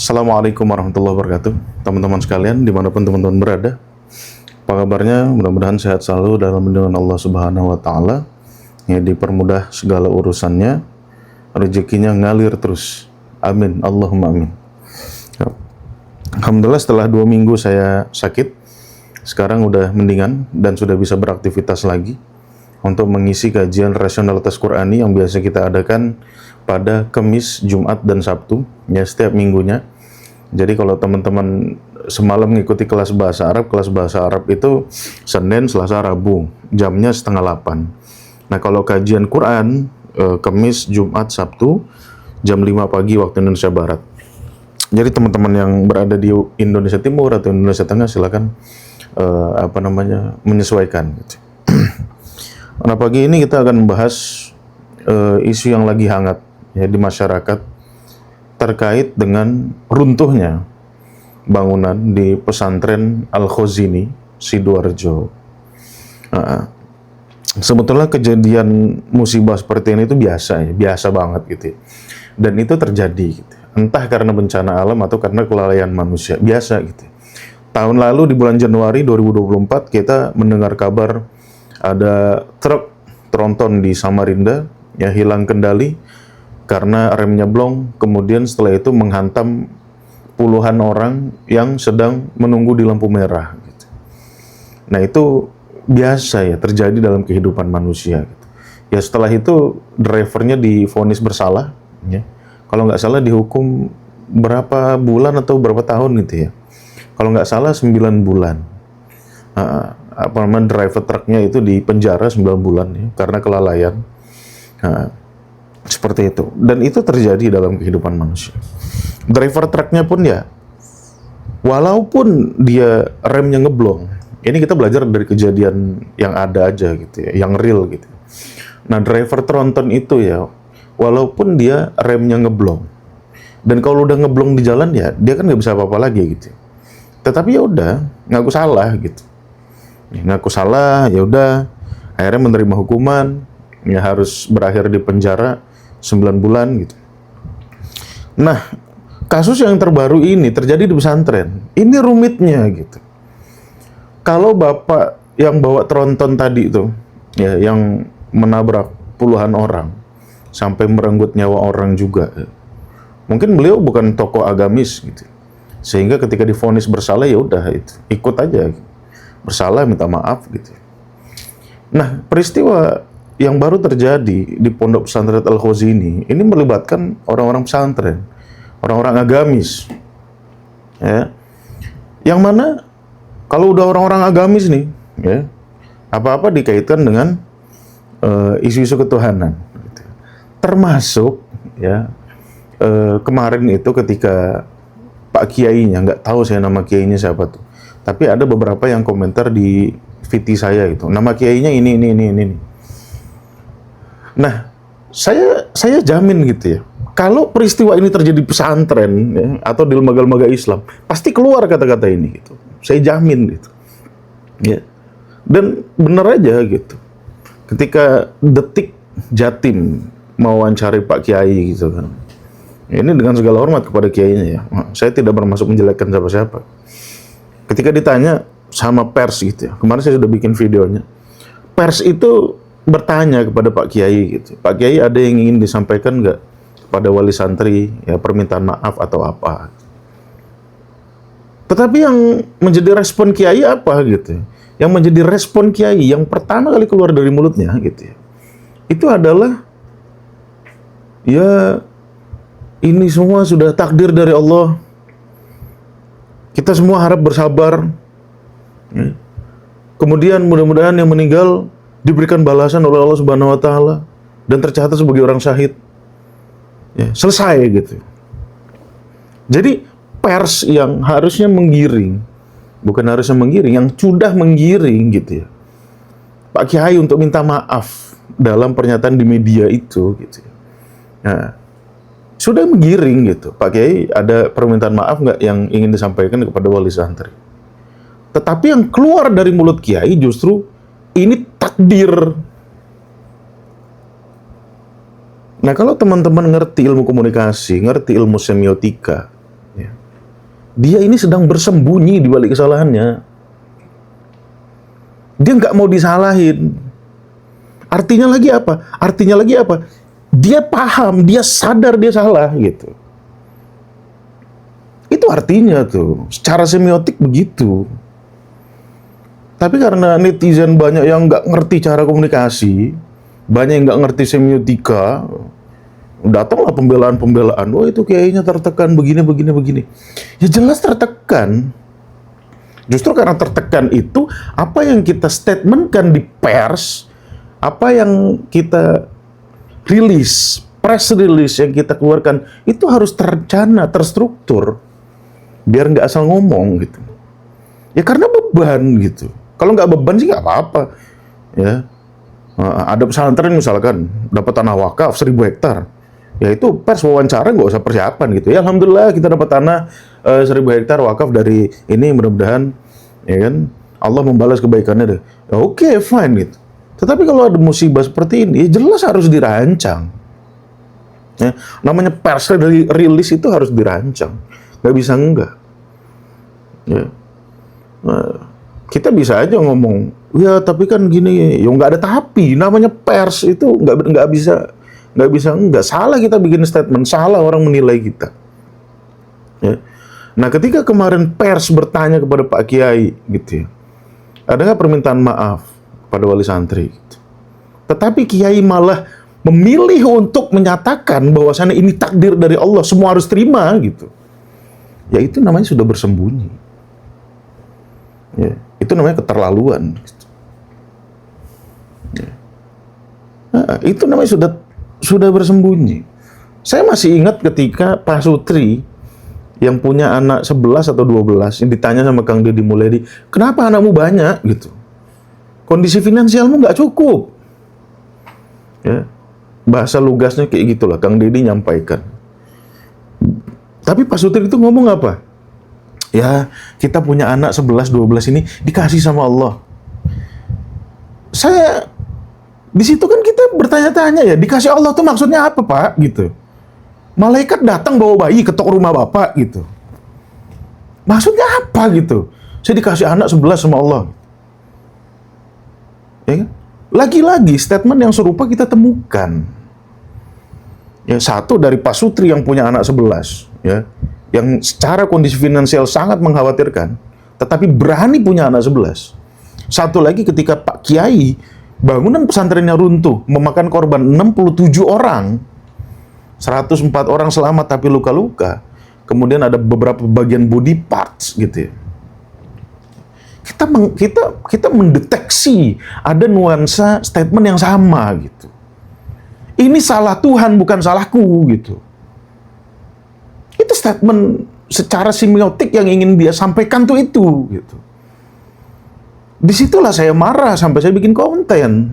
Assalamualaikum warahmatullahi wabarakatuh. Teman-teman sekalian, dimanapun teman-teman berada, apa kabarnya? Mudah-mudahan sehat selalu dalam lindungan Allah Subhanahu wa Ta'ala, ya, dipermudah segala urusannya, rezekinya ngalir terus. Amin, Allahumma amin. Alhamdulillah, setelah 2 minggu saya sakit, sekarang udah mendingan dan sudah bisa beraktivitas lagi untuk mengisi kajian rasionalitas Qur'ani yang biasa kita adakan pada Kamis, Jumat, dan Sabtu, ya, setiap minggunya. Jadi kalau teman-teman semalam mengikuti kelas bahasa Arab itu Senin, Selasa, Rabu, jamnya 7:30. Nah, kalau kajian Quran, Kamis, Jumat, Sabtu, jam 5 pagi waktu Indonesia Barat. Jadi teman-teman yang berada di Indonesia Timur atau Indonesia Tengah silakan menyesuaikan. Gitu. Nah, pagi ini kita akan membahas isu yang lagi hangat, ya, di masyarakat terkait dengan runtuhnya bangunan di pesantren Al-Khazini, Sidoarjo. Sebetulnya kejadian musibah seperti ini itu biasa banget gitu. Dan itu terjadi gitu. Entah karena bencana alam atau karena kelalaian manusia, biasa gitu. Tahun lalu di bulan Januari 2024 kita mendengar kabar ada truk tronton di Samarinda, ya, hilang kendali karena remnya blong, kemudian setelah itu menghantam puluhan orang yang sedang menunggu di lampu merah. Gitu. Nah, itu biasa ya terjadi dalam kehidupan manusia. Gitu. Ya, setelah itu drivernya divonis bersalah, ya. Kalau nggak salah dihukum berapa bulan atau berapa tahun gitu ya. Kalau nggak salah 9 bulan. Driver truknya itu di penjara 9 bulan ya, karena kelalaian. Seperti itu. Dan itu terjadi dalam kehidupan manusia. Driver truknya pun ya, walaupun dia remnya ngeblong, ini kita belajar dari kejadian yang ada aja gitu ya, yang real gitu. Nah, driver tronton itu ya, walaupun dia remnya ngeblong, dan kalau udah ngeblong di jalan ya, dia kan nggak bisa apa-apa lagi gitu. Tetapi ya udah, ngaku salah gitu. Ya, ngaku salah, ya udah, akhirnya menerima hukuman, ya harus berakhir di penjara 9 bulan gitu. Nah, kasus yang terbaru ini terjadi di pesantren. Ini rumitnya gitu. Kalau bapak yang bawa tronton tadi itu, ya, yang menabrak puluhan orang sampai merenggut nyawa orang juga, mungkin beliau bukan tokoh agamis gitu. Sehingga ketika divonis bersalah ya udah itu, ikut aja. Bersalah minta maaf gitu. Nah, peristiwa yang baru terjadi di Pondok Pesantren Al-Khazini ini melibatkan orang-orang pesantren, orang-orang agamis. Ya. Yang mana kalau udah orang-orang agamis nih, ya, apa-apa dikaitkan dengan isu-isu ketuhanan. Gitu. Termasuk ya kemarin itu ketika Pak Kiainya, nggak tahu saya nama Kiainya siapa tuh, tapi ada beberapa yang komentar di VT saya itu, nama Kiainya ini. Nah, saya jamin gitu ya, kalau peristiwa ini terjadi di pesantren ya, atau di lembaga-lembaga Islam, pasti keluar kata-kata ini gitu. Saya jamin gitu. Ya. Dan benar aja gitu. Ketika Detik Jatim mewawancari Pak Kiai gitu kan. Ini dengan segala hormat kepada kiainya ya. Saya tidak bermaksud menjelekkan siapa-siapa. Ketika ditanya sama pers gitu ya. Kemarin saya sudah bikin videonya. Pers itu bertanya kepada Pak Kiai gitu. Pak Kiai, ada yang ingin disampaikan nggak kepada wali santri, ya, permintaan maaf atau apa? Tetapi yang menjadi respon Kiai apa gitu? Yang menjadi respon Kiai yang pertama kali keluar dari mulutnya gitu ya, itu adalah, ya, ini semua sudah takdir dari Allah. Kita semua harap bersabar. Ya. Kemudian mudah-mudahan yang meninggal diberikan balasan oleh Allah Subhanahu wa Ta'ala dan tercatat sebagai orang syahid. Ya, selesai gitu. Jadi pers yang harusnya menggiring, bukan harusnya menggiring, yang sudah menggiring gitu ya, Pak Kiai untuk minta maaf dalam pernyataan di media itu gitu. Nah, sudah menggiring gitu. Pak Kiai, ada permintaan maaf nggak yang ingin disampaikan kepada wali santri? Tetapi yang keluar dari mulut Kiai justru ini takdir. Nah, kalau teman-teman ngerti ilmu komunikasi, ngerti ilmu semiotika, ya, Dia ini sedang bersembunyi di balik kesalahannya. Dia nggak mau disalahin. Artinya lagi apa? Dia paham, dia sadar dia salah gitu. Itu artinya tuh, secara semiotik begitu. Tapi karena netizen banyak yang nggak ngerti cara komunikasi, banyak yang nggak ngerti semiotika, datanglah pembelaan-pembelaan. Oh itu kayaknya tertekan begini. Ya jelas tertekan. Justru karena tertekan itu, apa yang kita statementkan di pers, apa yang kita rilis, press release yang kita keluarkan, itu harus terencana, terstruktur. Biar nggak asal ngomong gitu. Ya karena beban gitu. Kalau nggak beban sih nggak apa-apa. Ya, ada pesantren misalkan dapat tanah wakaf 1.000 hektar. Ya itu pers wawancara nggak usah persiapan gitu. Ya alhamdulillah kita dapat tanah 1.000 hektar wakaf dari ini, mudah-mudahan ya kan Allah membalas kebaikannya deh. Ya, oke, fine gitu. Tetapi kalau ada musibah seperti ini, ya jelas harus dirancang. Ya, namanya pers dari rilis itu harus dirancang. Nggak bisa enggak. Ya. Nah, kita bisa aja ngomong, ya tapi kan gini, ya nggak ada tapi. Namanya pers itu nggak bisa enggak. Salah kita bikin statement, salah orang menilai kita. Ya. Nah, ketika kemarin pers bertanya kepada Pak Kiai, gitu ya, ada nggak permintaan maaf pada wali santri? Gitu. Tetapi Kiai malah memilih untuk menyatakan bahwasannya ini takdir dari Allah, semua harus terima, gitu. Ya itu namanya sudah bersembunyi. Ya, itu namanya keterlaluan. Ya. Nah, itu namanya sudah bersembunyi. Saya masih ingat ketika Pak Sutri yang punya anak 11 atau 12 yang ditanya sama Kang Deddy Mulyadi, kenapa anakmu banyak gitu? Kondisi finansialmu nggak cukup. Ya, bahasa lugasnya kayak gitulah Kang Deddy nyampaikan. Tapi Pak Sutri itu ngomong apa? Ya, kita punya anak 11-12 ini dikasih sama Allah. Saya di situ kan kita bertanya-tanya ya, dikasih Allah tuh maksudnya apa, Pak? Gitu. Malaikat datang bawa bayi ketok rumah Bapak gitu. Maksudnya apa gitu? Saya dikasih anak 11 sama Allah. Ya kan? Lagi-lagi statement yang serupa kita temukan. Ya, satu dari Pak Sutri yang punya anak 11, ya, yang secara kondisi finansial sangat mengkhawatirkan, tetapi berani punya anak 11. Satu lagi ketika Pak Kiai, bangunan pesantrennya runtuh, memakan korban 67 orang, 104 orang selamat tapi luka-luka, kemudian ada beberapa bagian body parts gitu ya. Kita mendeteksi ada nuansa statement yang sama gitu. Ini salah Tuhan, bukan salahku gitu. Itu statement secara semiotik yang ingin dia sampaikan tuh itu gitu. Disitulah saya marah sampai saya bikin konten.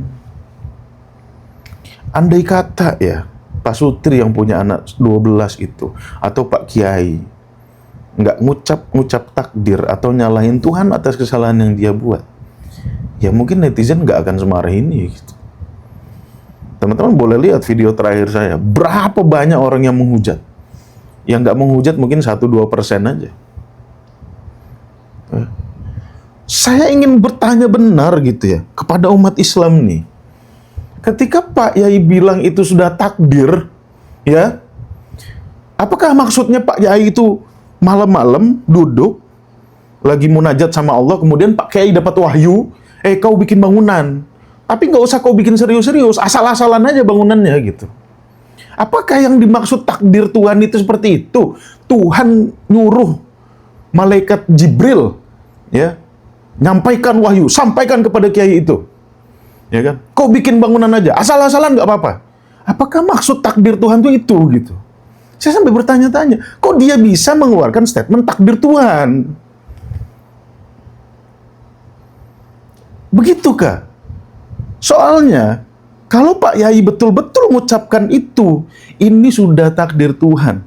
Andai kata ya Pak Sutri yang punya anak 12 itu, atau Pak Kiai nggak ngucap takdir atau nyalahin Tuhan atas kesalahan yang dia buat, ya mungkin netizen nggak akan semarah ini gitu. Teman-teman boleh lihat video terakhir saya, berapa banyak orang yang menghujat. Yang nggak menghujat mungkin 1-2% aja. Saya ingin bertanya benar gitu ya, kepada umat Islam nih. Ketika Pak Yai bilang itu sudah takdir, ya, apakah maksudnya Pak Yai itu malam-malam duduk, lagi munajat sama Allah, kemudian Pak Kiai dapat wahyu, kau bikin bangunan, tapi nggak usah kau bikin serius-serius, asal-asalan aja bangunannya gitu. Apakah yang dimaksud takdir Tuhan itu seperti itu? Tuhan nyuruh malaikat Jibril, ya, nyampaikan wahyu, sampaikan kepada kiai itu, ya kan? Kau bikin bangunan aja, asal-asalan nggak apa-apa. Apakah maksud takdir Tuhan itu gitu? Saya sampai bertanya-tanya, kok dia bisa mengeluarkan statement takdir Tuhan? Begitukah? Soalnya, kalau Pak Yai betul-betul mengucapkan itu, ini sudah takdir Tuhan,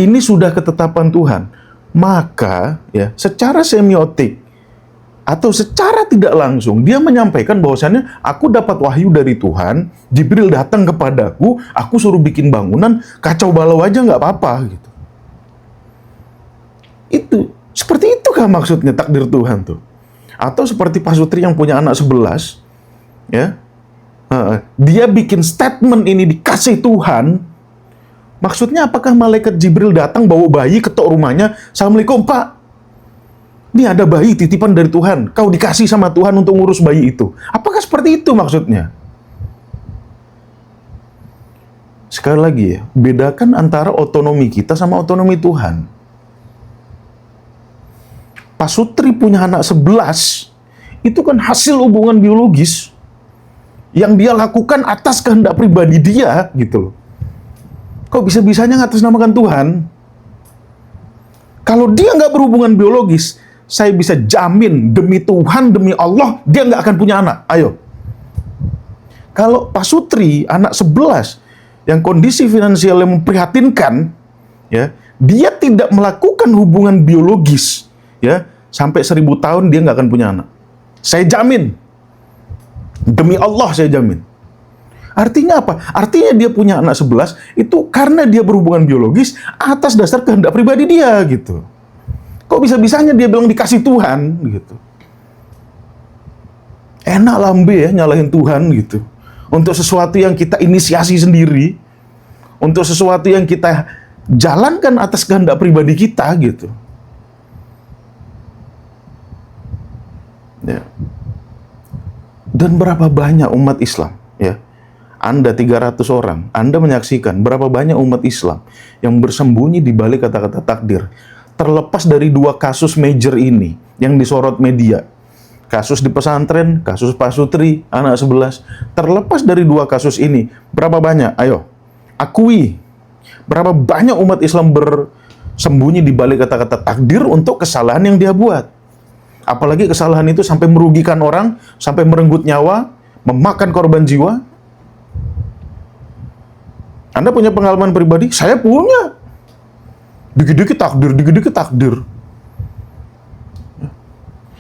ini sudah ketetapan Tuhan, maka ya secara semiotik atau secara tidak langsung dia menyampaikan bahwasannya aku dapat wahyu dari Tuhan, Jibril datang kepadaku, aku suruh bikin bangunan, kacau balau aja nggak apa-apa gitu. Itukah maksudnya takdir Tuhan tuh? Atau seperti Pak Sutri yang punya anak 11, ya, dia bikin statement ini dikasih Tuhan. Maksudnya apakah malaikat Jibril datang bawa bayi ketok rumahnya, "Assalamualaikum Pak, ini ada bayi titipan dari Tuhan, kau dikasih sama Tuhan untuk ngurus bayi itu." Apakah seperti itu maksudnya? Sekali lagi ya, bedakan antara otonomi kita sama otonomi Tuhan. Pak Sutri punya anak 11, itu kan hasil hubungan biologis yang dia lakukan atas kehendak pribadi dia, gitu loh. Kok bisa-bisanya ngatasnamakan Tuhan? Kalau dia nggak berhubungan biologis, saya bisa jamin demi Tuhan, demi Allah, dia nggak akan punya anak. Ayo. Kalau Pak Sutri, anak 11, yang kondisi finansialnya memprihatinkan, ya, dia tidak melakukan hubungan biologis, ya, sampai 1000 tahun dia nggak akan punya anak. Saya jamin. Demi Allah saya jamin. Artinya apa? Artinya dia punya anak 11 itu karena dia berhubungan biologis atas dasar kehendak pribadi dia, gitu. Kok bisa-bisanya dia bilang dikasih Tuhan, gitu. Enak lambe ya nyalahin Tuhan, gitu. Untuk sesuatu yang kita inisiasi sendiri, untuk sesuatu yang kita jalankan atas kehendak pribadi kita, gitu. Ya. Dan berapa banyak umat Islam, ya? Anda 300 orang, Anda menyaksikan berapa banyak umat Islam yang bersembunyi di balik kata-kata takdir. Terlepas dari 2 kasus major ini yang disorot media. Kasus di pesantren, kasus Pak Sutri, anak 11. Terlepas dari 2 kasus ini, berapa banyak? Ayo, akui. Berapa banyak umat Islam bersembunyi di balik kata-kata takdir untuk kesalahan yang dia buat. Apalagi kesalahan itu sampai merugikan orang, sampai merenggut nyawa, memakan korban jiwa. Anda punya pengalaman pribadi? Saya punya. Dikit-dikit takdir, dikit-dikit takdir.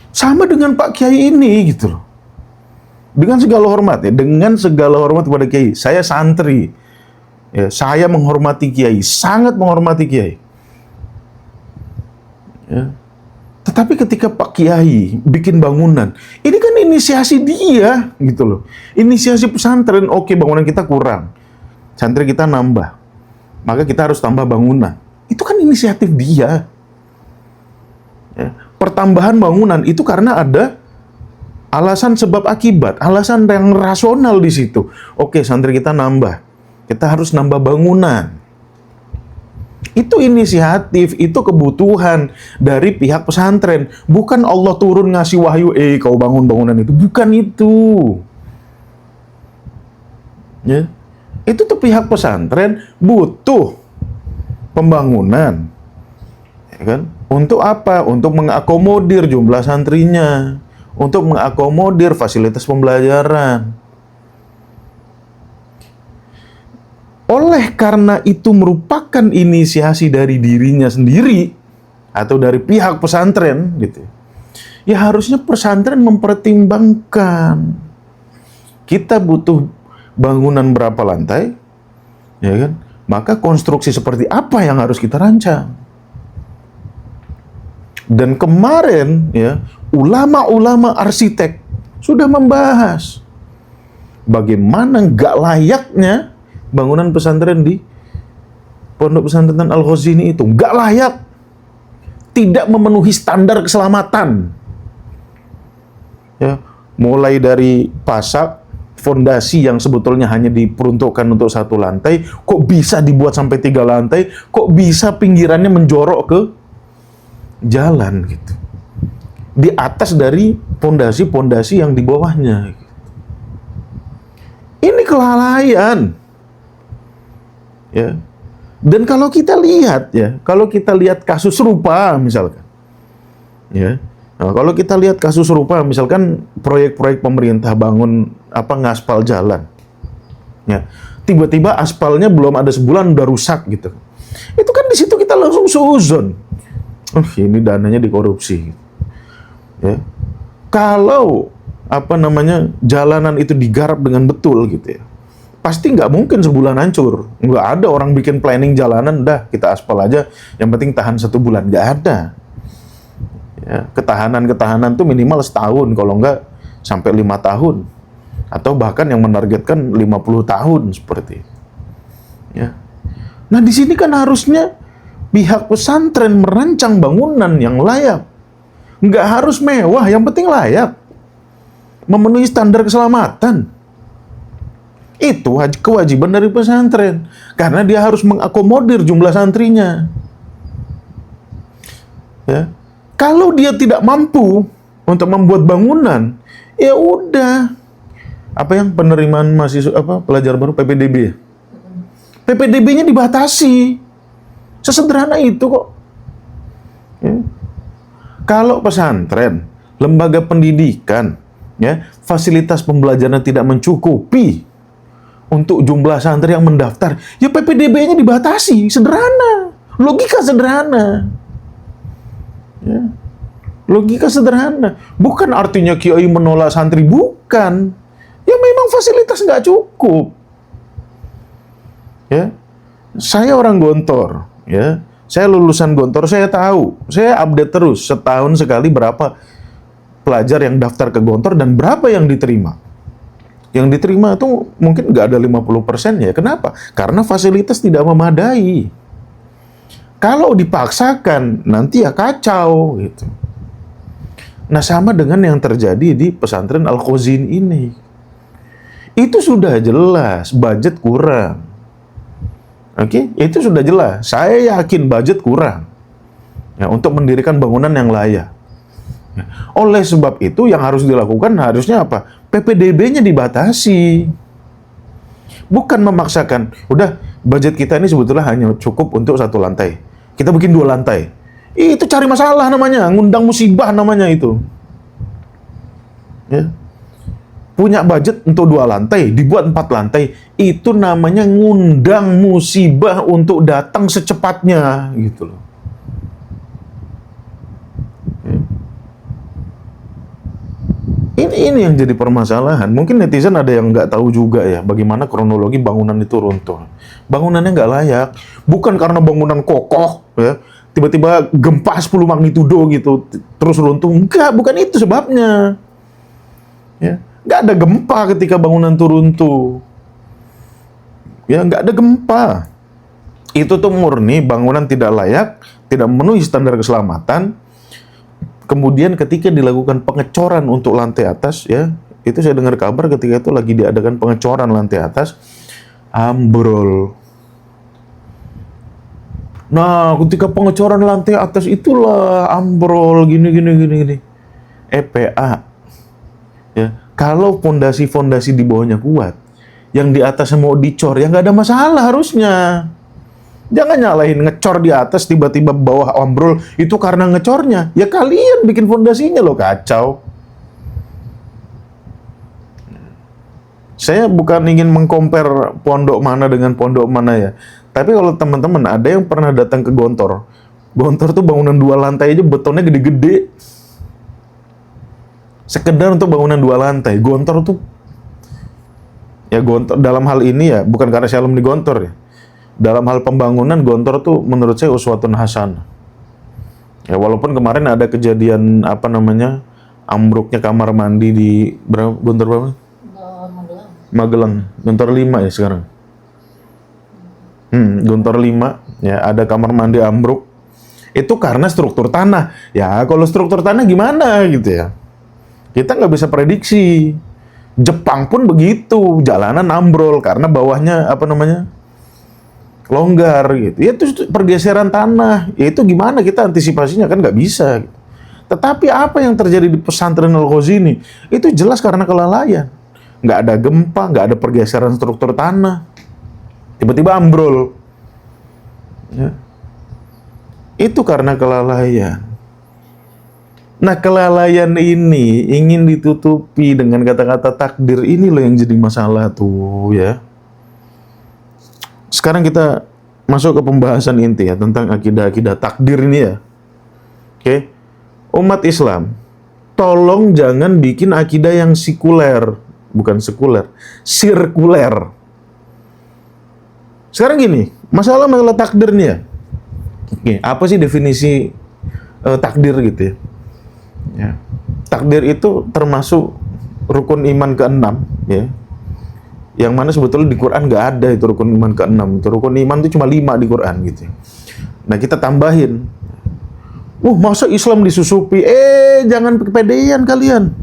Sama dengan Pak Kiai ini, gitu loh. Dengan segala hormat ya, dengan segala hormat kepada Kiai. Saya santri. Ya, saya menghormati Kiai, sangat menghormati Kiai. Ya. Tetapi ketika Pak Kiai bikin bangunan, ini kan inisiasi dia, gitu loh. Inisiasi pesantren, oke, bangunan kita kurang. Santri kita nambah, maka kita harus tambah bangunan. Itu kan inisiatif dia. Ya. Pertambahan bangunan itu karena ada alasan sebab akibat, alasan yang rasional di situ. Oke, santri kita nambah, kita harus nambah bangunan. Itu inisiatif, itu kebutuhan dari pihak pesantren. Bukan Allah turun ngasih wahyu, kau bangun bangunan itu. Bukan itu. Ya. Itu tuh pihak pesantren butuh pembangunan, ya kan? Untuk apa? Untuk mengakomodir jumlah santrinya, untuk mengakomodir fasilitas pembelajaran. Oleh karena itu merupakan inisiasi dari dirinya sendiri atau dari pihak pesantren, gitu. Ya harusnya pesantren mempertimbangkan. Kita butuh bangunan berapa lantai, ya kan? Maka konstruksi seperti apa yang harus kita rancang? Dan kemarin, ya, ulama-ulama arsitek sudah membahas bagaimana nggak layaknya bangunan pesantren di Pondok Pesantren Al-Ghazini itu. Nggak layak, tidak memenuhi standar keselamatan. Ya, mulai dari pasak, fondasi yang sebetulnya hanya diperuntukkan untuk 1 lantai, kok bisa dibuat sampai 3 lantai, kok bisa pinggirannya menjorok ke jalan, gitu. Di atas dari fondasi-fondasi yang di bawahnya. Ini kelalaian. Ya. Dan kalau kita lihat, ya, kalau kita lihat kasus serupa misalkan, ya. Nah, kalau kita lihat kasus serupa, misalkan proyek-proyek pemerintah bangun ngaspal jalan, ya, tiba-tiba aspalnya belum ada sebulan udah rusak, gitu. Itu kan di situ kita langsung suuzon, ini dananya dikorupsi. Ya. Kalau jalanan itu digarap dengan betul, gitu ya, pasti nggak mungkin sebulan hancur. Nggak ada orang bikin planning jalanan, dah kita aspal aja, yang penting tahan 1 bulan. Nggak ada. Ya, ketahanan tuh minimal setahun, kalau enggak sampai 5 tahun. Atau bahkan yang menargetkan 50 tahun seperti itu. Ya. Nah, di sini kan harusnya pihak pesantren merancang bangunan yang layak. Nggak harus mewah, yang penting layak. Memenuhi standar keselamatan. Itu kewajiban dari pesantren. Karena dia harus mengakomodir jumlah santrinya. Ya. Kalau dia tidak mampu untuk membuat bangunan, ya udah. Apa yang penerimaan mahasiswa pelajar baru PPDB ya? PPDB-nya dibatasi. Sesederhana itu kok. Ya. Kalau pesantren, lembaga pendidikan, ya, fasilitas pembelajaran tidak mencukupi untuk jumlah santri yang mendaftar, ya PPDB-nya dibatasi. Sederhana. Logika sederhana. Ya. Logika sederhana. Bukan artinya kiai menolak santri, bukan. Ya memang fasilitas nggak cukup. Ya, saya orang Gontor, ya, saya lulusan Gontor, saya tahu, saya update terus setahun sekali berapa pelajar yang daftar ke Gontor dan berapa yang diterima. Yang diterima itu mungkin nggak ada 50% ya. Kenapa? Karena fasilitas tidak memadai. Kalau dipaksakan, nanti ya kacau gitu. Nah, sama dengan yang terjadi di pesantren Al-Khazin ini. Itu sudah jelas, budget kurang. Oke, itu sudah jelas. Saya yakin budget kurang ya, untuk mendirikan bangunan yang layak. Ya. Oleh sebab itu yang harus dilakukan harusnya apa? PPDB-nya dibatasi. Bukan memaksakan. Udah, budget kita ini sebetulnya hanya cukup untuk 1 lantai. Kita bikin 2 lantai. Itu cari masalah namanya, ngundang musibah namanya itu. Ya. Punya budget untuk 2 lantai, dibuat 4 lantai, itu namanya ngundang musibah untuk datang secepatnya, gitu loh. Ini yang jadi permasalahan. Mungkin netizen ada yang nggak tahu juga ya, bagaimana kronologi bangunan itu runtuh. Bangunannya nggak layak, bukan karena bangunan kokoh, ya, tiba-tiba gempa 10 magnitudo gitu, terus runtuh. Enggak, bukan itu sebabnya. Ya. Nggak ada gempa ketika bangunan itu runtuh. Ya, nggak ada gempa. Itu tuh murni bangunan tidak layak, tidak memenuhi standar keselamatan. Kemudian ketika dilakukan pengecoran untuk lantai atas, ya, itu saya dengar kabar ketika itu lagi diadakan pengecoran lantai atas, ambrol. Nah, ketika pengecoran lantai atas itulah ambrol, gini. EPA. Ya. Kalau fondasi-fondasi di bawahnya kuat, yang di atasnya mau dicor, ya nggak ada masalah harusnya. Jangan nyalahin ngecor di atas, tiba-tiba bawah ambrol, itu karena ngecornya. Ya kalian bikin fondasinya loh, kacau. Saya bukan ingin mengcompare pondok mana dengan pondok mana ya. Tapi kalau teman-teman ada yang pernah datang ke Gontor, Gontor tuh bangunan 2 lantai aja betonnya gede-gede. Sekedar untuk bangunan 2 lantai. Gontor tuh, ya Gontor dalam hal ini ya, bukan karena saya alumni Gontor ya. Dalam hal pembangunan, Gontor tuh menurut saya uswatun hasanah. Ya, walaupun kemarin ada kejadian ambruknya kamar mandi di Gontor berapa? Magelang. Gontor 5 ya sekarang. Gontor 5, ya ada kamar mandi ambruk. Itu karena struktur tanah. Ya, kalau struktur tanah gimana gitu ya. Kita nggak bisa prediksi. Jepang pun begitu, jalanan ambrol karena bawahnya longgar gitu. Ya itu pergeseran tanah. Ya itu gimana kita antisipasinya, kan nggak bisa. Gitu. Tetapi apa yang terjadi di pesantren Al-Khazini itu jelas karena kelalaian. Nggak ada gempa, nggak ada pergeseran struktur tanah. Tiba-tiba ambrol. Ya. Itu karena kelalaian. Nah, kelalaian ini ingin ditutupi dengan kata-kata takdir, ini loh yang jadi masalah tuh ya. Sekarang kita masuk ke pembahasan inti ya tentang akidah-akidah takdir ini ya. Oke. Umat Islam, tolong jangan bikin akidah yang sekuler, bukan sekuler, sirkuler. Sekarang gini, masalah takdir nih ya. Oke, apa sih definisi takdir gitu ya? Ya. Takdir itu termasuk rukun iman keenam, ya. Yang mana sebetulnya di Quran nggak ada itu rukun iman keenam. Itu rukun iman itu cuma 5 di Quran gitu. Nah kita tambahin. Masa Islam disusupi? Jangan kepedean kalian.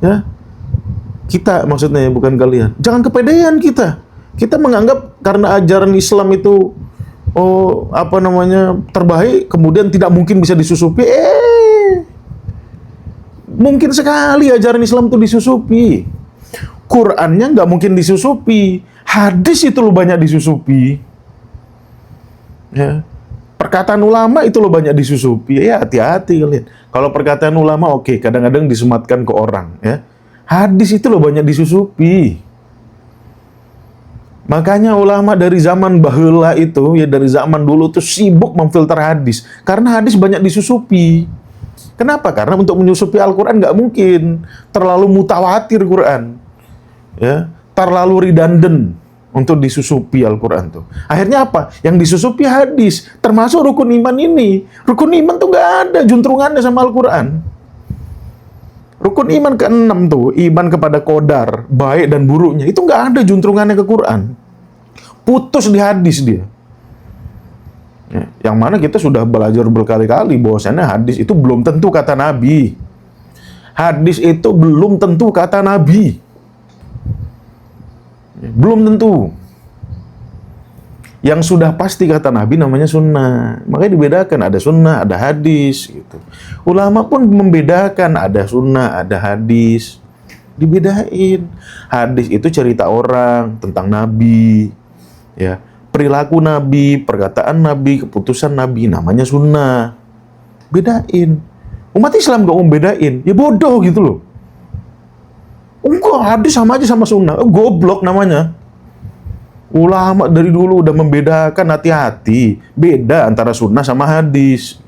Ya. Kita maksudnya ya, bukan kalian. Jangan kepedean kita. Kita menganggap karena ajaran Islam itu terbaik, kemudian tidak mungkin bisa disusupi. Mungkin sekali ajaran Islam itu disusupi. Qurannya nggak mungkin disusupi. Hadis itu lo banyak disusupi. Ya. Perkataan ulama itu lo banyak disusupi. Ya hati-hati kalian. Kalau perkataan ulama oke, kadang-kadang disematkan ke orang. Ya. Hadis itu lo banyak disusupi. Makanya ulama dari zaman baheula itu, ya dari zaman dulu tuh sibuk memfilter hadis. Karena hadis banyak disusupi. Kenapa? Karena untuk menyusupi Al-Quran nggak mungkin. Terlalu mutawatir Quran. Ya, terlalu redundant untuk disusupi Al-Quran tuh. Akhirnya apa? Yang disusupi hadis, termasuk rukun iman ini. Rukun iman tuh nggak ada juntrungannya sama Al-Quran. Rukun iman ke-6 tuh, iman kepada qadar, baik dan buruknya, itu nggak ada juntrungannya ke Quran. Putus di hadis dia. Ya, yang mana kita sudah belajar berkali-kali bahwasannya hadis itu belum tentu kata Nabi. Hadis itu belum tentu kata Nabi. Belum tentu. Yang sudah pasti kata Nabi namanya sunnah. Makanya dibedakan, ada sunnah, ada hadis gitu. Ulama pun membedakan, ada sunnah, ada hadis. Dibedain. Hadis itu cerita orang tentang Nabi, ya, perilaku Nabi, perkataan Nabi, keputusan Nabi, namanya sunnah. Bedain. Umat Islam gak mau bedain, ya bodoh gitu loh. Enggak, hadis sama aja sama sunnah. Goblok namanya. Ulama dari dulu udah membedakan, hati-hati. Beda antara sunnah sama hadis.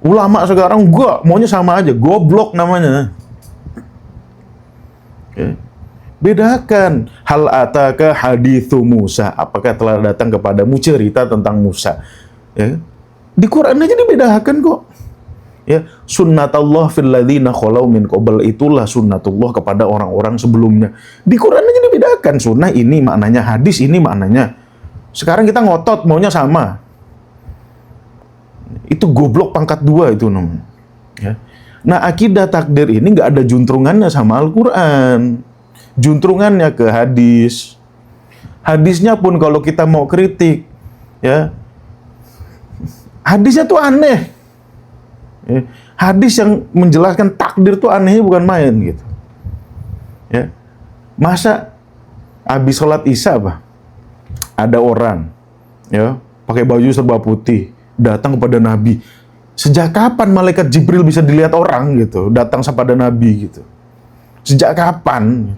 Ulama sekarang enggak, maunya sama aja. Goblok namanya. Oke. Bedakan. Hal ataka hadithu Musa. Apakah telah datang kepadamu cerita tentang Musa? Ya. Di Quran aja dibedakan kok. Ya, sunnatullah fil ladzina khalau min qabl, itulah sunnatullah kepada orang-orang sebelumnya. Di Quran aja dibedakan, sunnah ini maknanya, hadis ini maknanya. Sekarang kita ngotot maunya sama. Itu goblok pangkat 2 itu namanya. Ya. Nah, akidah takdir ini nggak ada juntrungannya sama Al-Quran. Juntrungannya ke hadis. Hadisnya pun kalau kita mau kritik, ya, hadisnya tuh aneh. Ya, hadis yang menjelaskan takdir tuh anehnya bukan main gitu. Ya. Masa habis sholat Isya ada orang, ya, pakai baju serba putih datang kepada Nabi. Sejak kapan malaikat Jibril bisa dilihat orang gitu, datang kepada Nabi gitu? Sejak kapan?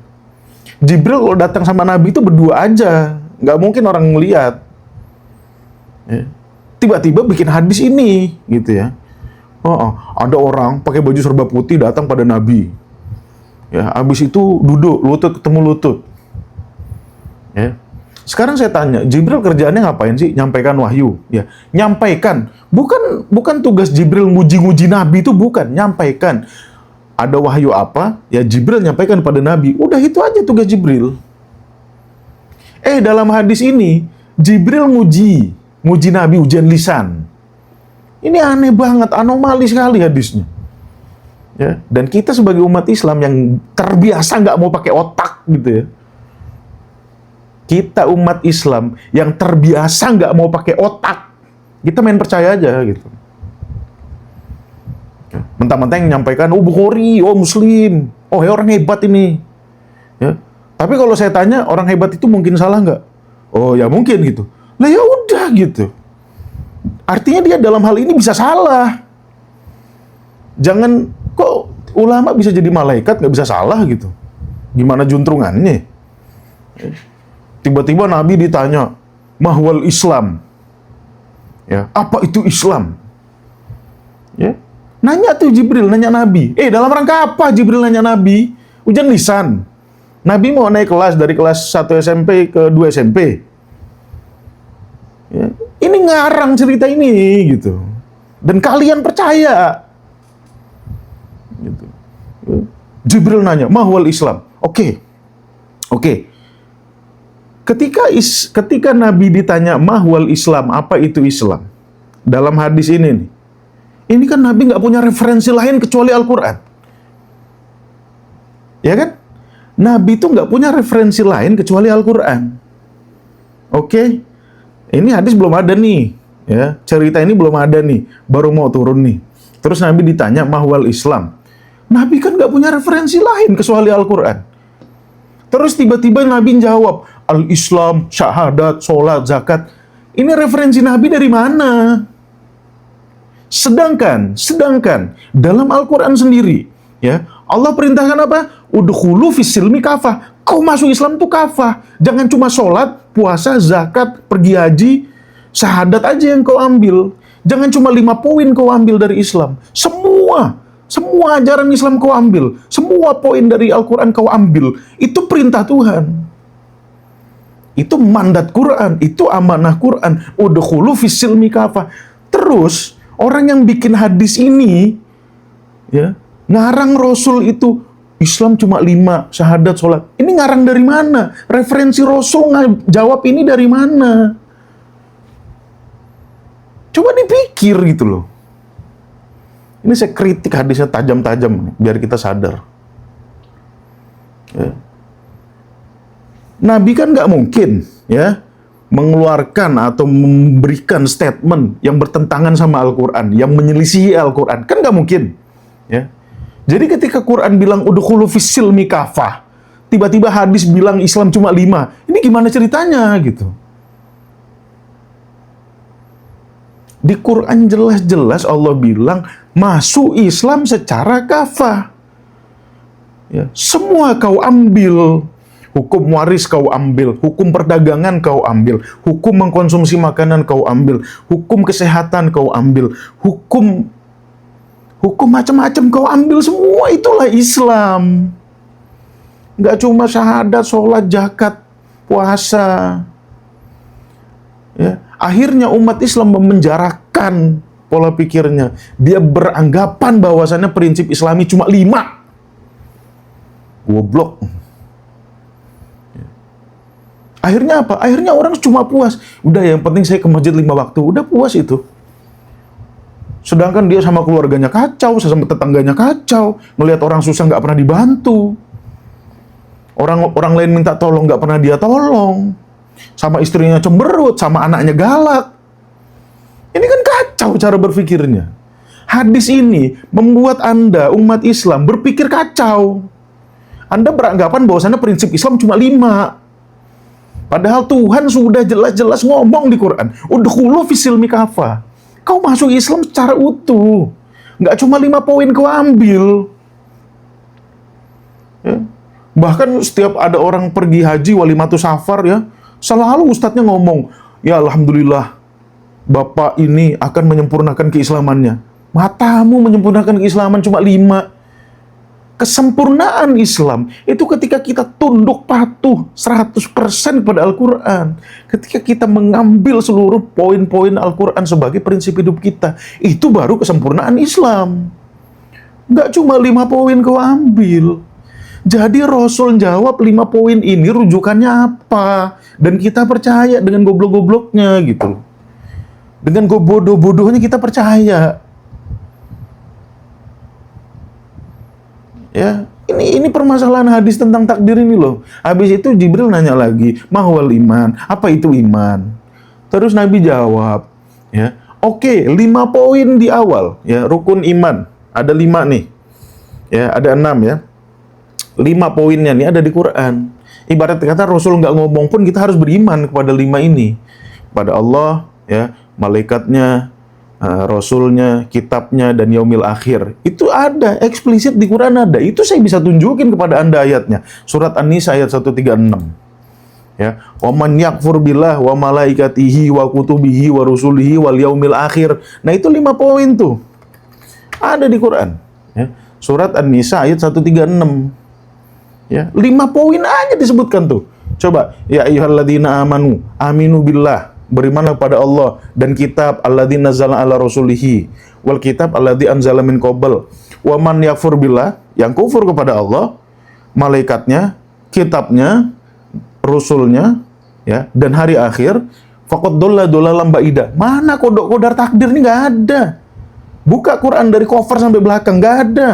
Jibril kalau datang sama Nabi itu berdua aja, nggak mungkin orang ngelihat. Ya. Tiba-tiba bikin hadis ini gitu ya. Ada orang pakai baju serba putih datang pada Nabi. Ya, habis itu duduk, lutut ketemu lutut. Ya. Sekarang saya tanya, Jibril kerjaannya ngapain sih? Nyampaikan wahyu. Ya, nyampaikan. Bukan tugas Jibril nguji-nguji Nabi itu, bukan. Nyampaikan. Ada wahyu apa? Ya Jibril nyampaikan pada Nabi. Udah itu aja tugas Jibril. Dalam hadis ini, Jibril nguji Nabi, ujian lisan. Ini aneh banget, anomali sekali hadisnya. Ya, dan kita sebagai umat Islam yang terbiasa nggak mau pakai otak gitu ya. Kita umat Islam yang terbiasa nggak mau pakai otak. Kita main percaya aja gitu. Ya, mentang-mentang yang menyampaikan, Bukhari, Muslim, ya orang hebat ini. Ya. Tapi kalau saya tanya, orang hebat itu mungkin salah nggak? Ya mungkin gitu. Lah ya udah gitu. Artinya dia dalam hal ini bisa salah. Jangan, kok ulama bisa jadi malaikat nggak bisa salah gitu? Gimana juntrungannya? Tiba-tiba Nabi ditanya, mahwal Islam? Ya, apa itu Islam? Ya, nanya tuh Jibril, nanya Nabi. Dalam rangka apa Jibril nanya Nabi? Ujian lisan. Nabi mau naik kelas dari kelas 1 SMP ke 2 SMP. Ya, ini ngarang cerita ini gitu. Dan kalian percaya. Jibril nanya, mahwal Islam. Oke. Ketika Nabi ditanya mahwal Islam, apa itu Islam? Dalam hadis ini nih, ini kan Nabi nggak punya referensi lain kecuali Al-Quran. Ya kan? Nabi itu nggak punya referensi lain kecuali Al-Quran. Oke? Ini hadis belum ada nih. Ya, cerita ini belum ada nih. Baru mau turun nih. Terus Nabi ditanya mahwal Islam. Nabi kan nggak punya referensi lain kecuali Al-Quran. Terus tiba-tiba Nabi jawab, Al-Islam, syahadat, sholat, zakat. Ini referensi Nabi dari mana? Sedangkan dalam Al-Quran sendiri, ya, Allah perintahkan apa? Udkhulu fis-silmi kafah. Kau masuk Islam tuh kafah. Jangan cuma sholat, puasa, zakat, pergi haji, syahadat aja yang kau ambil. Jangan cuma 5 poin kau ambil dari Islam. Semua ajaran Islam kau ambil. Semua poin dari Al-Quran kau ambil. Itu perintah Tuhan. Itu mandat Quran. Itu amanah Quran. Udkhulu fis-silmi kafah. Terus, orang yang bikin hadis ini, ya, ngarang Rasul itu, Islam cuma 5, syahadat, sholat. Ini ngarang dari mana? Referensi Rasul jawab ini dari mana? Coba dipikir gitu loh. Ini saya kritik hadisnya tajam-tajam, biar kita sadar. Ya. Nabi kan nggak mungkin, ya, mengeluarkan atau memberikan statement yang bertentangan sama Al-Quran, yang menyelisihi Al-Quran. Kan nggak mungkin. Ya. Jadi ketika Quran bilang udkhulu fis-silmi kafah, tiba-tiba hadis bilang Islam cuma 5. Ini gimana ceritanya gitu? Di Quran jelas-jelas Allah bilang masuk Islam secara kafah. Ya, semua kau ambil. Hukum waris kau ambil, hukum perdagangan kau ambil, hukum mengkonsumsi makanan kau ambil, hukum kesehatan kau ambil, hukum macam-macam kau ambil, semua itulah Islam. Nggak cuma syahadat, sholat, zakat, puasa. Ya. Akhirnya umat Islam memenjarakan pola pikirnya. Dia beranggapan bahwasannya prinsip Islami cuma 5. Goblok. Akhirnya apa? Akhirnya orang cuma puas. Udah, yang penting saya ke masjid 5 waktu. Udah puas itu. Sedangkan dia sama keluarganya kacau, sama tetangganya kacau. Ngelihat orang susah nggak pernah dibantu. Orang lain minta tolong nggak pernah dia tolong. Sama istrinya cemberut, sama anaknya galak. Ini kan kacau cara berpikirnya. Hadis ini membuat Anda, umat Islam, berpikir kacau. Anda beranggapan bahwasannya prinsip Islam cuma 5. Padahal Tuhan sudah jelas-jelas ngomong di Quran, udkhulu fis-silmi kafah. Kau masuk Islam secara utuh. Nggak cuma 5 poin kau ambil. Ya. Bahkan setiap ada orang pergi haji, walimatus safar, ya, selalu ustadznya ngomong, ya Alhamdulillah, Bapak ini akan menyempurnakan keislamannya. Matamu menyempurnakan keislaman cuma 5. Kesempurnaan Islam itu ketika kita tunduk patuh 100% kepada Al-Quran. Ketika kita mengambil seluruh poin-poin Al-Quran sebagai prinsip hidup kita. Itu baru kesempurnaan Islam. Nggak cuma 5 poin kau ambil. Jadi Rasul jawab 5 poin ini rujukannya apa. Dan kita percaya dengan goblok-gobloknya gitu. Dengan bodoh-bodohnya kita percaya. Ya, ini permasalahan hadis tentang takdir ini loh. Habis itu Jibril nanya lagi, mahwal iman, apa itu iman? Terus Nabi jawab, ya, oke, 5 poin di awal, ya, rukun iman. Ada 5 nih. Ya, ada 6 ya. 5 poinnya nih ada di Quran. Ibarat kata Rasul nggak ngomong pun kita harus beriman kepada 5 ini. Pada Allah, ya, malaikatnya, Rasulnya, kitabnya, dan yaumil akhir. Itu ada, eksplisit di Quran ada. Itu saya bisa tunjukin kepada Anda ayatnya. Surat An-Nisa ayat 136. Ya, wa man yakfur billah wa malaikatihi wa kutubihi wa rusulihi wal yaumil akhir. Nah, itu 5 poin tuh. Ada di Quran. Ya. Surat An-Nisa ayat 136. Ya, 5 poin aja disebutkan tuh. Coba, ya ayyuhalladzina amanu aminu billah, berimanlah kepada Allah dan kitab alladzi nazzala ala rasulihi wal kitab alladzi anzala min qabl Wa man yakfur billah, yang kufur kepada Allah, malaikatnya, kitabnya, rasulnya, ya, dan hari akhir, faqad dhalla dhalalan ba'ida. Mana kodok kodar takdir ini nggak ada. Buka Quran dari cover sampai belakang, nggak ada.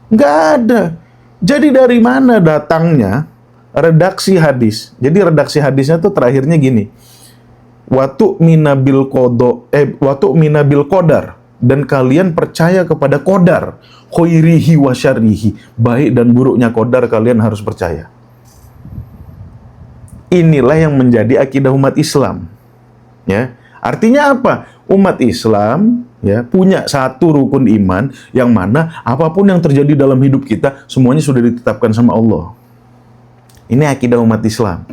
Nggak ada. Jadi dari mana datangnya redaksi hadis? Jadi redaksi hadisnya tuh terakhirnya gini. Watu minabil qadar, dan kalian percaya kepada qadar, khairihi wa syarrihi, baik dan buruknya qadar kalian harus percaya. Inilah yang menjadi akidah umat Islam. Ya, artinya apa? Umat Islam ya punya satu rukun iman yang mana apapun yang terjadi dalam hidup kita semuanya sudah ditetapkan sama Allah. Ini akidah umat Islam.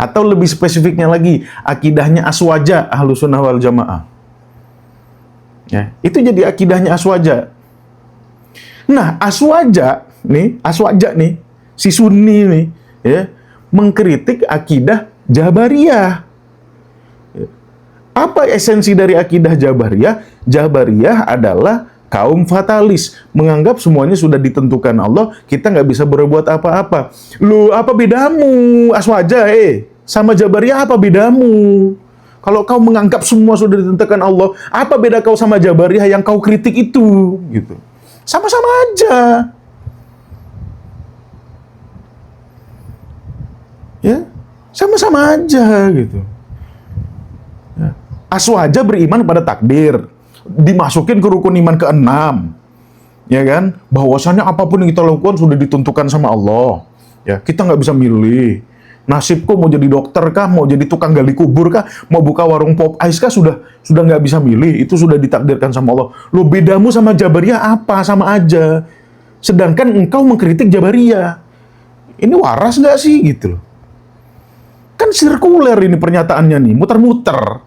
Atau lebih spesifiknya lagi, akidahnya Aswaja Ahlussunnah wal Jamaah. Ya, itu jadi akidahnya Aswaja. Nah, Aswaja nih, si Sunni nih, ya, mengkritik akidah Jabariyah. Apa esensi dari akidah Jabariyah? Jabariyah adalah kaum fatalis, menganggap semuanya sudah ditentukan Allah, kita nggak bisa berbuat apa-apa. Lu, apa bedamu, Aswaja, sama Jabariyah apa bedamu? Kalau kau menganggap semua sudah ditentukan Allah, apa beda kau sama Jabariyah yang kau kritik itu? Gitu. Sama-sama aja. Ya, sama-sama aja gitu. Ya. Aswaja beriman pada takdir, dimasukin ke rukun iman ke-6, ya kan? Bahwasannya apapun yang kita lakukan sudah ditentukan sama Allah. Ya, kita nggak bisa milih. Nasibku mau jadi dokter kah, mau jadi tukang gali kubur kah, mau buka warung pop ice kah, sudah nggak bisa milih. Itu sudah ditakdirkan sama Allah. Lo bedamu sama Jabariyah apa? Sama aja. Sedangkan engkau mengkritik Jabariyah. Ini waras nggak sih gitu loh? Kan sirkuler ini pernyataannya nih, muter-muter.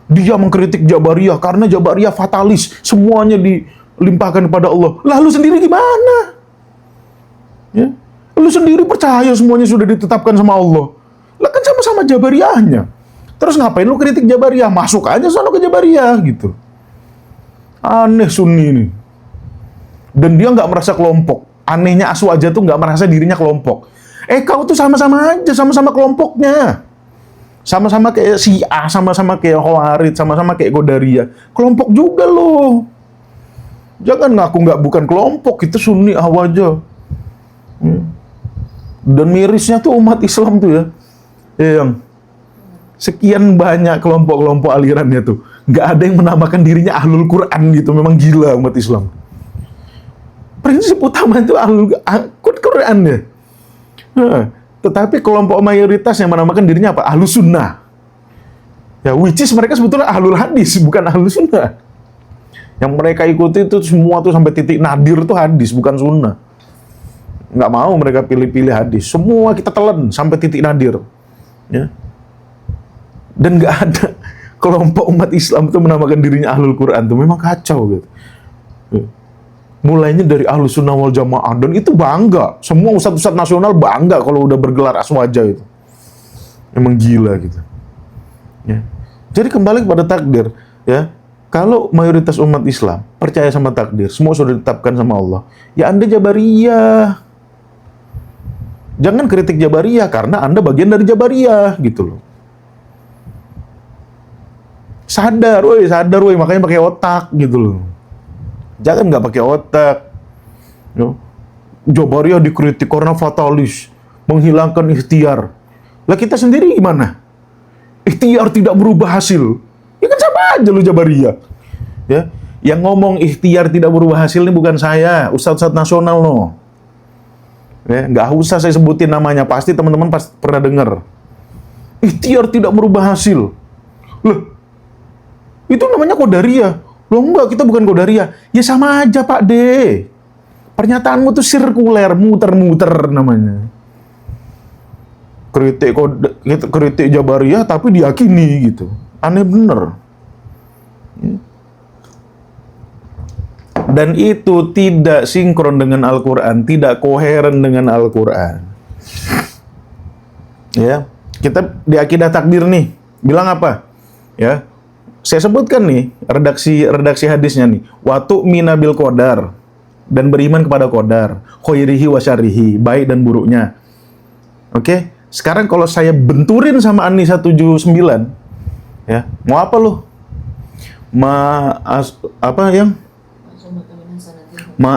Dia mengkritik Jabariyah karena Jabariyah fatalis, semuanya dilimpahkan kepada Allah. Lalu sendiri gimana? Ya, lu sendiri percaya semuanya sudah ditetapkan sama Allah. Lah kan sama-sama Jabariyahnya. Terus ngapain lu kritik Jabariyah? Masuk aja sono ke Jabariyah gitu. Aneh Sunni ini. Dan dia nggak merasa kelompok. Anehnya Aswaja tuh nggak merasa dirinya kelompok. Kau tuh sama-sama aja, sama-sama kelompoknya. Sama-sama kayak Syiah, sama-sama kayak Khawarij, sama-sama kayak Qadariyah. Kelompok juga loh. Jangan ngaku bukan kelompok, itu Sunni aja. Dan mirisnya tuh umat Islam tuh ya, yang sekian banyak kelompok-kelompok alirannya tuh, nggak ada yang menamakan dirinya Ahlul Quran gitu. Memang gila umat Islam. Prinsip utama itu Ahlul Quran ya. Tetapi kelompok mayoritas yang menamakan dirinya apa? Ahlus Sunnah. Ya, which is mereka sebetulnya Ahlul Hadis, bukan Ahlus Sunnah. Yang mereka ikuti itu semua tuh sampai titik nadir tuh hadis, bukan sunnah. Nggak mau mereka pilih-pilih hadis. Semua kita telan sampai titik nadir. Ya. Dan nggak ada kelompok umat Islam itu menamakan dirinya Ahlul Quran tuh. Memang kacau gitu. Ya. Mulainya dari Ahlus Sunnah wal Jamaah, dan itu bangga. Semua ustadz-ustadz nasional bangga kalau udah bergelar Aswaja itu. Emang gila gitu. Ya. Jadi kembali kepada takdir, ya. Kalau mayoritas umat Islam percaya sama takdir, semua sudah ditetapkan sama Allah, ya Anda Jabariyah. Jangan kritik Jabariyah karena Anda bagian dari Jabariyah gitu loh. Sadar, woi, makanya pakai otak gitu loh. Jangan nggak pakai otak. Jabariyah dikritik karena fatalis, menghilangkan ikhtiar. Lah kita sendiri gimana? Ikhtiar tidak berubah hasil. Ya kan sama aja lu Jabariyah. Ya, yang ngomong ikhtiar tidak berubah hasil ini bukan saya, ustadz-ustadz nasional loh. Ya, nggak usah saya sebutin namanya, pasti teman-teman pasti pernah dengar. Ikhtiar tidak berubah hasil. Loh, itu namanya Qadariyah. Loh enggak, kita bukan Qadariyah. Ya sama aja Pak D. Pernyataanmu tuh sirkuler, muter-muter namanya. Kritik Jabariyah tapi diyakini gitu. Aneh bener. Dan itu tidak sinkron dengan Al-Quran, tidak koheren dengan Al-Quran. Ya, kita di akidah takdir nih, bilang apa? Ya, Saya sebutkan nih redaksi hadisnya nih. Watu minabil qadar, dan beriman kepada qadar, khairihi wa syarrihi, baik dan buruknya. Oke, sekarang kalau saya benturin sama An-Nisa 79, ya, mau apa lu? Ma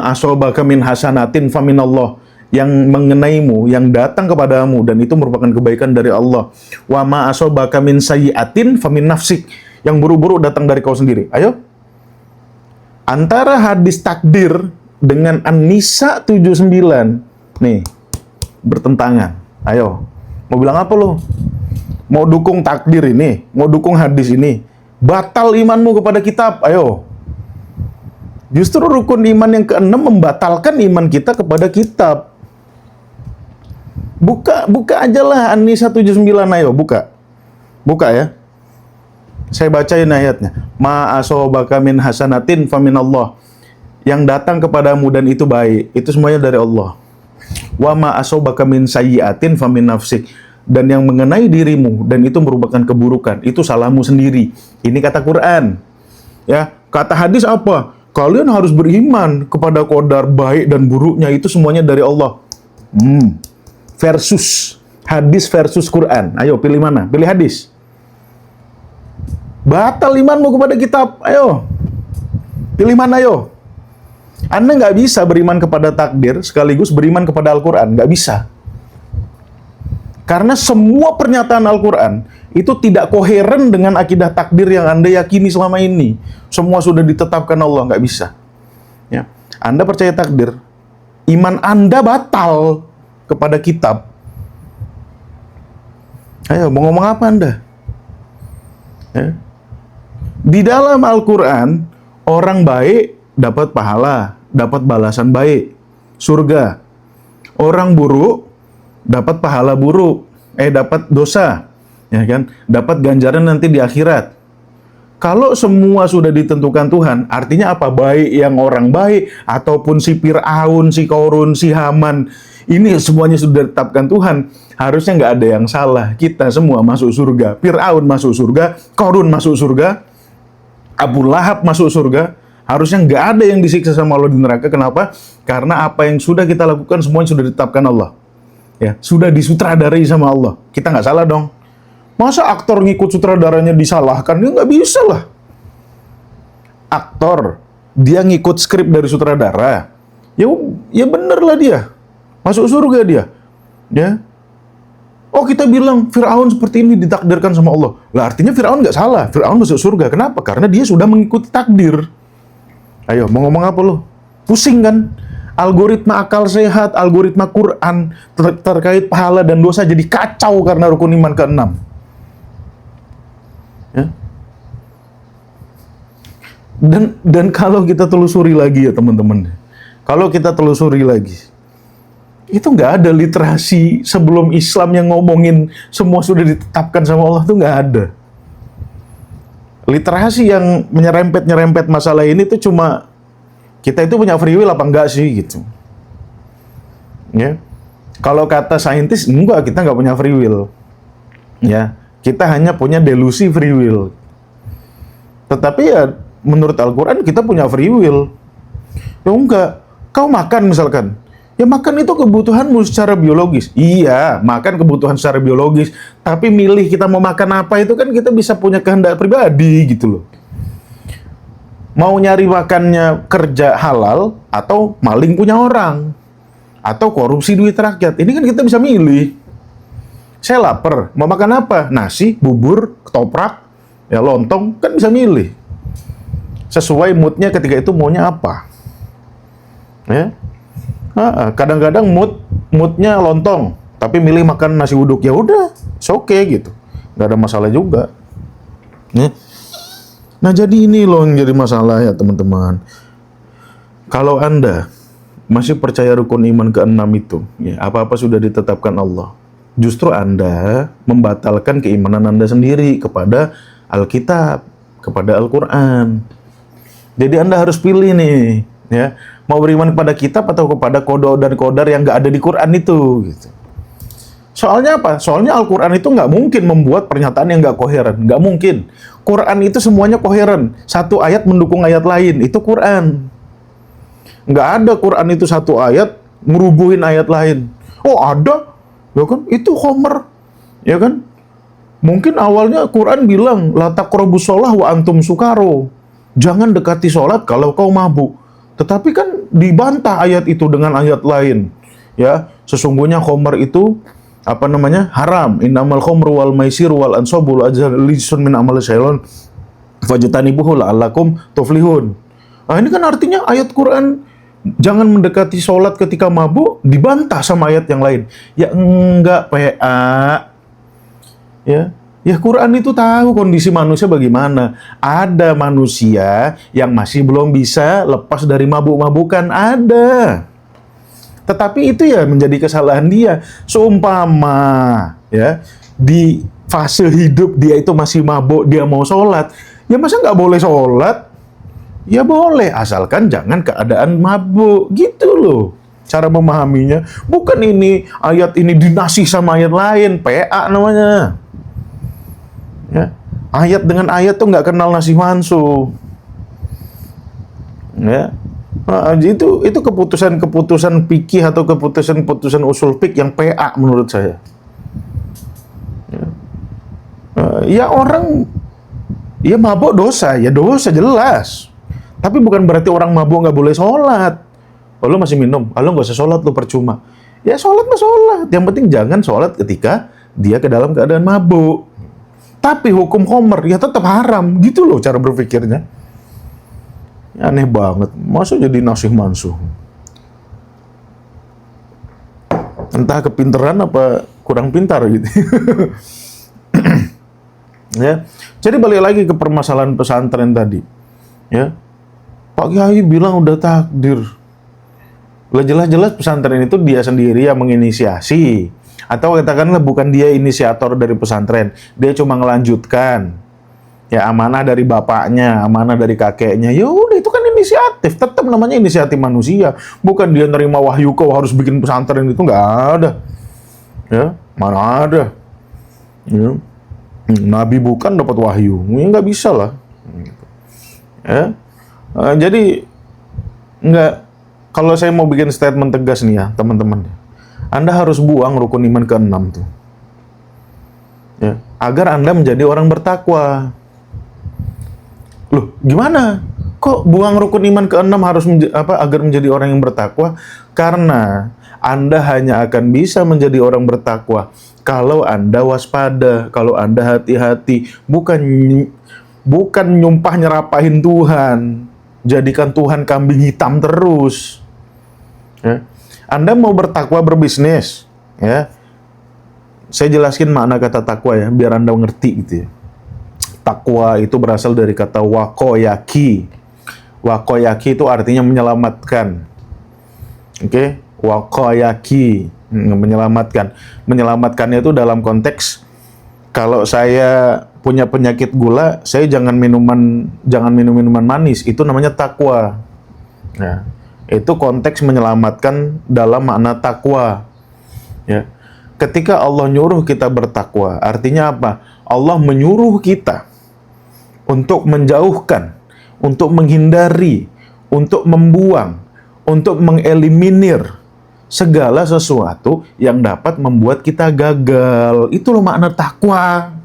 asobaka min hasanatin faminallah, yang mengenaimu, yang datang kepadamu dan itu merupakan kebaikan dari Allah. Wa ma asobaka min sayyi'atin famin nafsik, yang buruk-buruk datang dari kau sendiri. Ayo. Antara hadis takdir dengan An-Nisa 79 nih bertentangan. Ayo. Mau bilang apa lo? Mau dukung takdir ini, mau dukung hadis ini. Batal imanmu kepada kitab. Ayo. Justru rukun iman yang keenam membatalkan iman kita kepada kitab. Buka aja lah An-Nisa 79, ayo buka. Buka ya. Saya bacain ayatnya. Ma asobaka min hasanatin faminallah. Yang datang kepadamu dan itu baik, itu semuanya dari Allah. Wa ma asobaka min sayyi'atin famin nafsik. Dan yang mengenai dirimu dan itu merupakan keburukan, itu salahmu sendiri. Ini kata Quran. Ya, kata hadis apa? Kalian harus beriman kepada qadar baik dan buruknya, itu semuanya dari Allah. Versus hadis versus Quran. Ayo pilih mana? Pilih hadis. Batal imanmu kepada kitab. Ayo. Pilih mana, ayo. Anda nggak bisa beriman kepada takdir sekaligus beriman kepada Al-Quran. Nggak bisa. Karena semua pernyataan Al-Quran itu tidak koheren dengan akidah takdir yang Anda yakini selama ini. Semua sudah ditetapkan Allah. Nggak bisa. Ya. Anda percaya takdir, iman Anda batal kepada kitab. Ayo, mau ngomong apa Anda? Ya. Di dalam Al-Quran, orang baik dapat pahala, dapat balasan baik, surga. Orang buruk dapat pahala buruk, dapat dosa, ya kan? Dapat ganjaran nanti di akhirat. Kalau semua sudah ditentukan Tuhan, artinya apa? Baik yang orang baik, ataupun si Fir'aun, si Qarun, si Haman, ini semuanya sudah ditetapkan Tuhan. Harusnya nggak ada yang salah. Kita semua masuk surga. Fir'aun masuk surga, Qarun masuk surga, Abu Lahab masuk surga. Harusnya nggak ada yang disiksa sama Allah di neraka. Kenapa? Karena apa yang sudah kita lakukan semuanya sudah ditetapkan Allah. Ya, sudah disutradarai sama Allah. Kita nggak salah dong. Masa aktor ngikut sutradaranya disalahkan? Ya nggak bisa lah. Aktor, dia ngikut skrip dari sutradara. Ya bener lah dia. Masuk surga dia. Ya. Oh, kita bilang Fir'aun seperti ini ditakdirkan sama Allah. Lah artinya Fir'aun nggak salah. Fir'aun masuk surga. Kenapa? Karena dia sudah mengikuti takdir. Ayo, mau ngomong apa lo? Pusing kan? Algoritma akal sehat, algoritma Quran terkait pahala dan dosa jadi kacau karena rukun iman ke-6. Ya. Dan kalau kita telusuri lagi ya teman-teman. Kalau kita telusuri lagi, itu nggak ada literasi sebelum Islam yang ngomongin semua sudah ditetapkan sama Allah, tuh nggak ada. Literasi yang menyerempet masalah ini tuh cuma kita itu punya free will apa enggak sih gitu. Ya. Kalau kata saintis, enggak, kita nggak punya free will. Ya, kita hanya punya delusi free will. Tetapi ya menurut Al-Quran kita punya free will. Ya enggak, kau makan misalkan. Ya makan itu kebutuhanmu secara biologis. Iya, makan kebutuhan secara biologis. Tapi milih kita mau makan apa itu kan kita bisa punya kehendak pribadi gitu loh. Mau nyari makannya kerja halal atau maling punya orang. Atau korupsi duit rakyat. Ini kan kita bisa milih. Saya lapar, mau makan apa? Nasi, bubur, ketoprak, ya lontong, kan bisa milih. Sesuai moodnya ketika itu maunya apa. Ya. Kadang-kadang moodnya lontong, tapi milih makan nasi uduk, ya udah, oke gitu, nggak ada masalah juga. Nah jadi ini loh yang jadi masalah ya teman-teman. Kalau Anda masih percaya rukun iman ke-6 itu, ya apa-apa sudah ditetapkan Allah. Justru Anda membatalkan keimanan Anda sendiri kepada Alkitab, kepada Al-Quran. Jadi Anda harus pilih nih, ya. Mau beriman kepada kitab atau kepada kodar dan kodar yang nggak ada di Quran itu, gitu. Soalnya apa? Soalnya Al-Quran itu nggak mungkin membuat pernyataan yang nggak koheren. Nggak mungkin. Quran itu semuanya koheren. Satu ayat mendukung ayat lain. Itu Quran. Nggak ada Quran itu satu ayat merubuhin ayat lain. Oh ada? Ya kan? Itu Homer. Ya kan? Mungkin awalnya Quran bilang, la taqrabus shalah wa antum sukaro. Jangan dekati sholat kalau kau mabuk. Tetapi kan dibantah ayat itu dengan ayat lain. Ya, sesungguhnya Homer itu haram. Innamal khamru wal maisir wal ansabu wal azlam rijsun min amali syaitan fajtanibuhu la'allakum tuflihun. Nah, ini kan artinya ayat Quran jangan mendekati sholat ketika mabuk dibantah sama ayat yang lain. Ya enggak, PA. Ya Quran itu tahu kondisi manusia bagaimana. Ada manusia yang masih belum bisa lepas dari mabuk-mabukan, ada. Tetapi itu ya menjadi kesalahan dia. Seumpama ya di fase hidup dia itu masih mabuk, dia mau sholat, ya masa nggak boleh sholat? Ya boleh, asalkan jangan keadaan mabuk, gitu loh. Cara memahaminya, bukan ini ayat ini dinasih sama ayat lain, PA namanya. Ya, ayat dengan ayat tuh nggak kenal nasih mansuh. Ya. Nah, itu keputusan fikih atau keputusan usul fik yang PA menurut saya. Ya orang ya mabuk dosa, ya dosa jelas. Tapi bukan berarti orang mabuk nggak boleh sholat. Oh, lu masih minum, lu nggak usah sholat, lu percuma. Ya sholat mah sholat. Yang penting jangan sholat ketika dia ke dalam keadaan mabuk. Tapi hukum Homer ya tetap haram, gitu loh cara berpikirnya. Aneh banget, masa jadi nasih mansuh? Entah kepintaran apa kurang pintar gitu. Ya, jadi balik lagi ke permasalahan pesantren tadi. Ya, Pak Kiai bilang udah takdir. Lah jelas-jelas pesantren itu dia sendiri yang menginisiasi, atau katakanlah bukan dia inisiator dari pesantren, dia cuma ngelanjutkan. Ya amanah dari bapaknya, amanah dari kakeknya. Ya udah itu kan inisiatif, tetap namanya inisiatif manusia. Bukan dia nerima wahyu kau harus bikin pesantren, itu nggak ada. Ya, mana ada. Ya. Nabi bukan dapat wahyu, ya nggak bisa lah. Ya. Jadi nggak. Kalau saya mau bikin statement tegas nih ya teman-teman, Anda harus buang rukun iman ke-6 tuh. Ya, agar Anda menjadi orang bertakwa. Loh, gimana? Kok buang rukun iman ke-6 harus agar menjadi orang yang bertakwa? Karena Anda hanya akan bisa menjadi orang bertakwa kalau Anda waspada, kalau Anda hati-hati, bukan nyumpah nyerapahin Tuhan, jadikan Tuhan kambing hitam terus. Ya. Anda mau bertakwa berbisnis, ya. Saya jelaskin makna kata takwa ya, biar Anda ngerti gitu ya. Takwa itu berasal dari kata wakoyaki. Wakoyaki itu artinya menyelamatkan. Oke, wakoyaki, menyelamatkan. Menyelamatkannya itu dalam konteks kalau saya punya penyakit gula, saya jangan minum minuman manis. Itu namanya takwa. Ya, itu konteks menyelamatkan dalam makna takwa. Ya. Ketika Allah nyuruh kita bertakwa, artinya apa? Allah menyuruh kita untuk menjauhkan, untuk menghindari, untuk membuang, untuk mengeliminir segala sesuatu yang dapat membuat kita gagal. Itu loh makna takwa.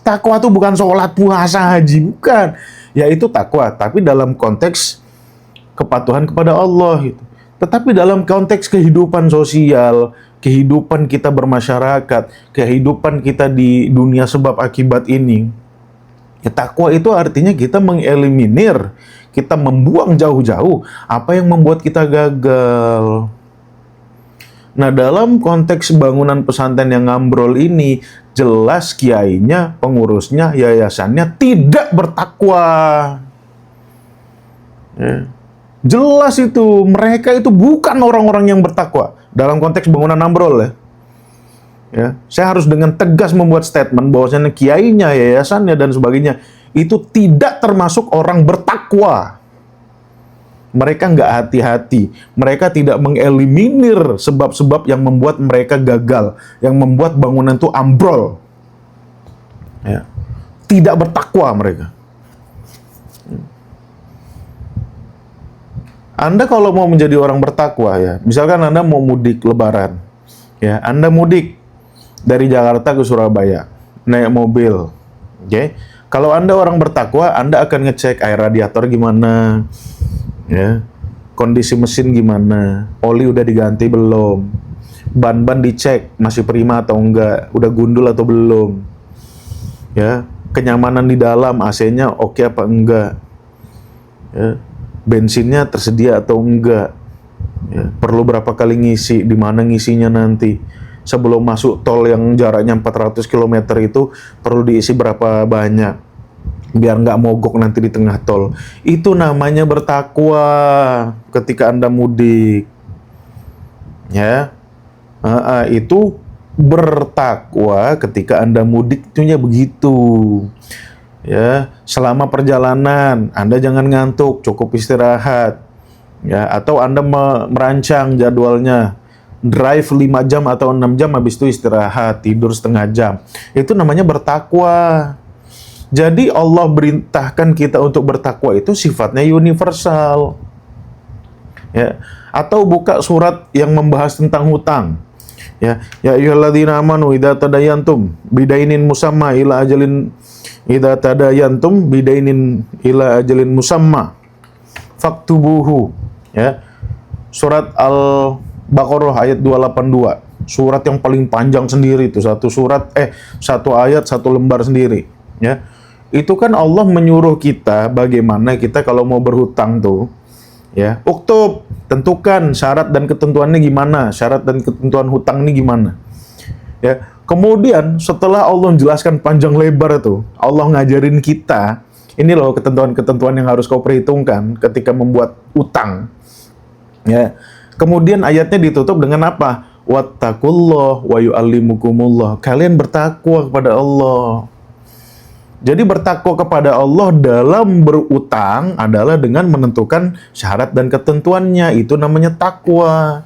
Takwa itu bukan sholat, puasa, haji, bukan. Yaitu takwa, tapi dalam konteks kepatuhan kepada Allah. Gitu. Tetapi dalam konteks kehidupan sosial, kehidupan kita bermasyarakat, kehidupan kita di dunia sebab akibat ini, ya, takwa itu artinya kita mengeliminir, kita membuang jauh-jauh apa yang membuat kita gagal. Nah, dalam konteks bangunan pesantren yang ngambrol ini, jelas kiainya, pengurusnya, yayasannya tidak bertakwa. Ya. Jelas itu, mereka itu bukan orang-orang yang bertakwa. Dalam konteks bangunan ambrol ya. Ya, saya harus dengan tegas membuat statement bahwasanya kiainya, yayasannya dan sebagainya itu tidak termasuk orang bertakwa. Mereka nggak hati-hati. Mereka tidak mengeliminir sebab-sebab yang membuat mereka gagal, yang membuat bangunan itu ambrol. Ya. Tidak bertakwa mereka. Anda kalau mau menjadi orang bertakwa ya, misalkan Anda mau mudik Lebaran, ya, Anda mudik dari Jakarta ke Surabaya, naik mobil, oke? Kalau Anda orang bertakwa, Anda akan ngecek air radiator gimana, ya, kondisi mesin gimana, oli udah diganti belum, ban-ban dicek masih prima atau enggak, udah gundul atau belum, ya, kenyamanan di dalam AC-nya oke apa enggak, ya, bensinnya tersedia atau enggak, ya, perlu berapa kali ngisi, di mana ngisinya nanti. Sebelum masuk tol yang jaraknya 400 km itu perlu diisi berapa banyak biar nggak mogok nanti di tengah tol. Itu namanya bertakwa ketika Anda mudik. Ya. Itu bertakwa ketika Anda mudik itunya begitu. Ya, selama perjalanan Anda jangan ngantuk, cukup istirahat. Ya, atau Anda merancang jadwalnya. Drive 5 jam atau 6 jam, habis itu istirahat, tidur setengah jam. Itu namanya bertakwa. Jadi Allah perintahkan kita untuk bertakwa itu sifatnya universal. Ya. Atau buka surat yang membahas tentang hutang. Ya ayyuhalladzina amanu idza tadayantum bidainin musamma ila ajalin musamma faktubuhu. Ya. Surat Al-Baqarah ayat 282, surat yang paling panjang sendiri itu, satu ayat satu lembar sendiri, ya. Itu kan Allah menyuruh kita bagaimana kita kalau mau berhutang tuh, ya, uktub, tentukan syarat dan ketentuannya gimana, syarat dan ketentuan hutang ini gimana, ya. Kemudian setelah Allah menjelaskan panjang lebar itu, Allah ngajarin kita, ini loh ketentuan-ketentuan yang harus kau perhitungkan ketika membuat utang, ya. Kemudian ayatnya ditutup dengan apa? Wattaqullah wa yu'allimukumullah. Kalian bertakwa kepada Allah. Jadi bertakwa kepada Allah dalam berutang adalah dengan menentukan syarat dan ketentuannya. Itu namanya takwa.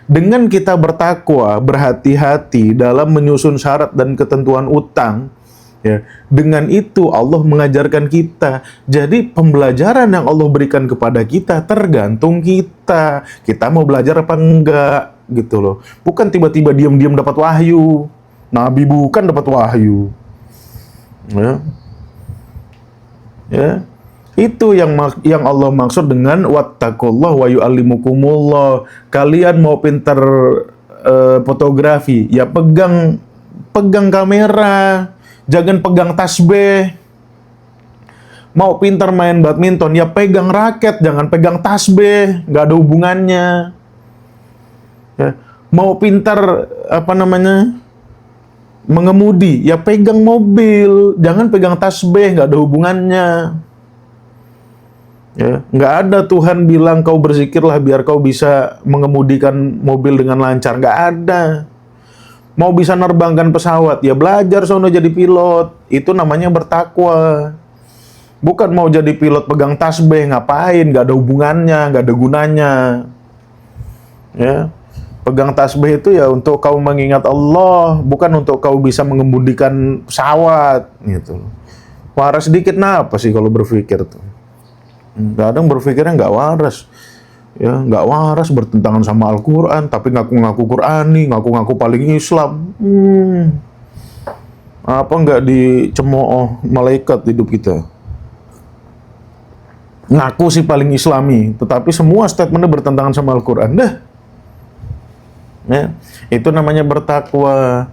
Dengan kita bertakwa, berhati-hati dalam menyusun syarat dan ketentuan utang, ya, dengan itu Allah mengajarkan kita. Jadi pembelajaran yang Allah berikan kepada kita tergantung kita. Kita mau belajar apa enggak, gitu loh. Bukan tiba-tiba diam-diam dapat wahyu. Nabi bukan dapat wahyu. Ya. Ya. Itu yang Allah maksud dengan wattaqullah wa yu'allimukumullah. Kalian mau pintar fotografi, ya pegang kamera. Jangan pegang tasbih. Mau pintar main badminton, ya pegang raket, jangan pegang tasbih, nggak ada hubungannya. Ya. Mau pintar mengemudi, ya pegang mobil, jangan pegang tasbih, nggak ada hubungannya. Ya, nggak ada Tuhan bilang kau berzikirlah biar kau bisa mengemudikan mobil dengan lancar, nggak ada. Mau bisa nerbangkan pesawat, ya belajar sono jadi pilot. Itu namanya bertakwa. Bukan mau jadi pilot pegang tasbih, ngapain? Gak ada hubungannya, gak ada gunanya. Ya, pegang tasbih itu ya untuk kau mengingat Allah, bukan untuk kau bisa mengemudikan pesawat. Gitu. Waras sedikit apa sih kalau berpikir tuh? Kadang berpikirnya nggak waras. Ya, nggak waras, bertentangan sama Al-Quran, tapi ngaku-ngaku Qurani, ngaku-ngaku paling Islam. Apa nggak dicemooh malaikat hidup kita? Ngaku sih paling Islami, tetapi semua statementnya bertentangan sama Al-Quran. Dah. Ya, itu namanya bertakwa.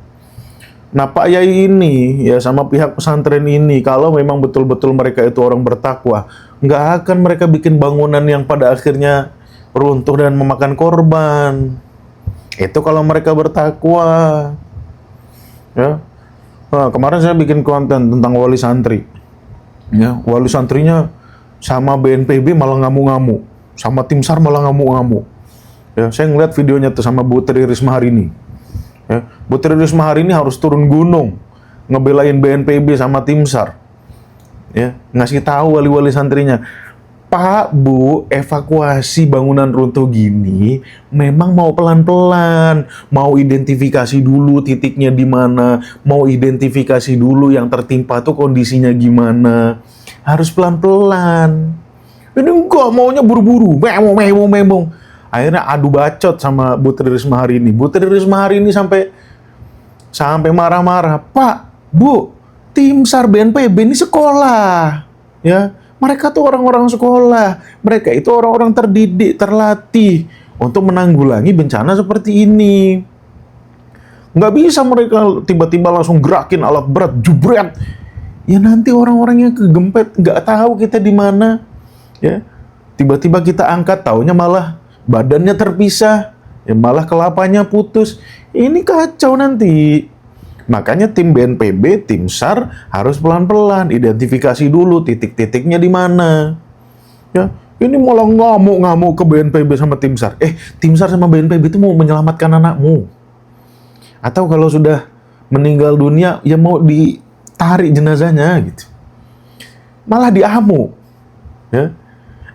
Nah, Pak Yai ini, ya sama pihak pesantren ini, kalau memang betul-betul mereka itu orang bertakwa, nggak akan mereka bikin bangunan yang pada akhirnya runtuh dan memakan korban. Itu kalau mereka bertakwa. Ya. Nah, kemarin saya bikin konten tentang wali santri. Ya, wali santrinya sama BNPB malah ngamuk-ngamuk, sama tim SAR malah ngamuk-ngamuk. Ya, saya ngeliat videonya tuh sama Bu Tri Risma hari ini. Ya, Bu Tri Risma hari ini harus turun gunung ngebelain BNPB sama tim SAR. Ya, ngasih tahu wali-wali santrinya. Pak, Bu, evakuasi bangunan runtuh gini memang mau pelan-pelan, mau identifikasi dulu titiknya di mana, mau identifikasi dulu yang tertimpa tuh kondisinya gimana. Harus pelan-pelan. Ini enggak, maunya buru-buru, memong. Akhirnya adu bacot sama Bu Tri Risma hari ini. Bu Tri Risma hari ini sampai marah-marah. Pak, Bu, tim SAR BNPB ini sekolah, ya. Mereka tuh orang-orang sekolah. Mereka itu orang-orang terdidik, terlatih untuk menanggulangi bencana seperti ini. Nggak bisa mereka tiba-tiba langsung gerakin alat berat, jubret. Ya nanti orang-orang yang kegempet nggak tahu kita di mana. Ya, tiba-tiba kita angkat, taunya malah badannya terpisah, ya malah kelapanya putus. Ini kacau nanti. Makanya tim BNPB, tim SAR harus pelan-pelan identifikasi dulu titik-titiknya di mana. Ya, ini malah ngamuk-ngamuk ke BNPB sama tim SAR. Tim SAR sama BNPB itu mau menyelamatkan anakmu. Atau kalau sudah meninggal dunia, ya mau ditarik jenazahnya gitu. Malah diamuk. Ya.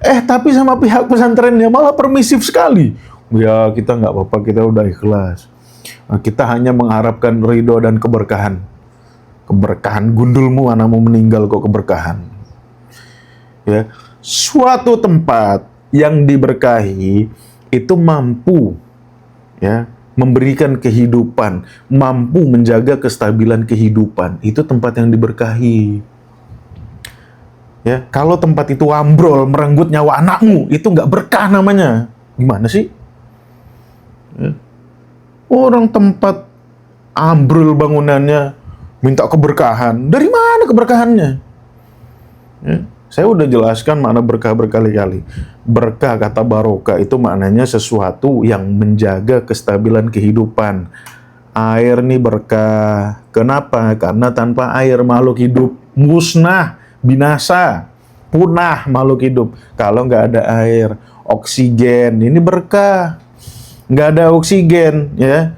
Tapi sama pihak pesantrennya malah permisif sekali. Ya kita nggak apa-apa, kita udah ikhlas. Kita hanya mengharapkan ridho dan keberkahan. Keberkahan gundulmu, anakmu meninggal kok keberkahan. Ya, suatu tempat yang diberkahi itu mampu ya memberikan kehidupan, mampu menjaga kestabilan kehidupan. Itu tempat yang diberkahi. Ya, kalau tempat itu ambrol, merenggut nyawa anakmu, itu nggak berkah namanya. Gimana sih? Ya. Orang tempat ambrol bangunannya minta keberkahan. Dari mana keberkahannya? Ya, saya udah jelaskan makna berkah berkali-kali. Berkah, kata barokah itu maknanya sesuatu yang menjaga kestabilan kehidupan. Air nih berkah. Kenapa? Karena tanpa air makhluk hidup musnah, binasa, punah makhluk hidup. Kalau nggak ada air, oksigen, ini berkah. Nggak ada oksigen, ya.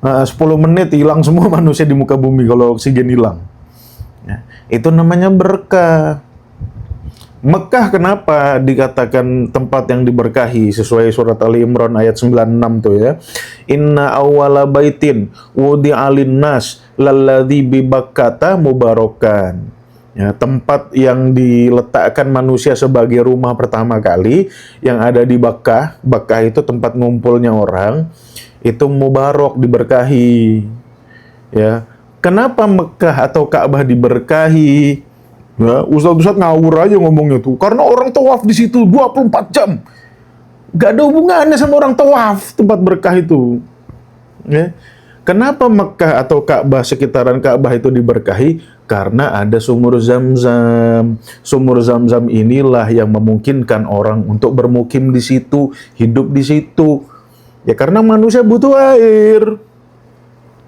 10 menit hilang semua manusia di muka bumi kalau oksigen hilang. Ya, itu namanya berkah. Mekah kenapa dikatakan tempat yang diberkahi sesuai surat Ali Imran ayat 96 tuh ya. Inna awwala baitin wudi'a lin-nas lalladzi bi Bakkata mubarakan. Ya, tempat yang diletakkan manusia sebagai rumah pertama kali yang ada di Bakkah. Bakkah itu tempat ngumpulnya orang, itu mubarok, diberkahi. Ya, kenapa Mekah atau Ka'bah diberkahi? Ya, Ustaz ngawur aja ngomongnya tuh. Karena orang tawaf di situ 24 jam. Gak ada hubungannya sama orang tawaf tempat berkah itu. Ya. Kenapa Mekah atau Ka'bah, sekitaran Ka'bah itu diberkahi? Karena ada sumur Zam-Zam. Sumur Zam-Zam inilah yang memungkinkan orang untuk bermukim di situ, hidup di situ. Ya karena manusia butuh air.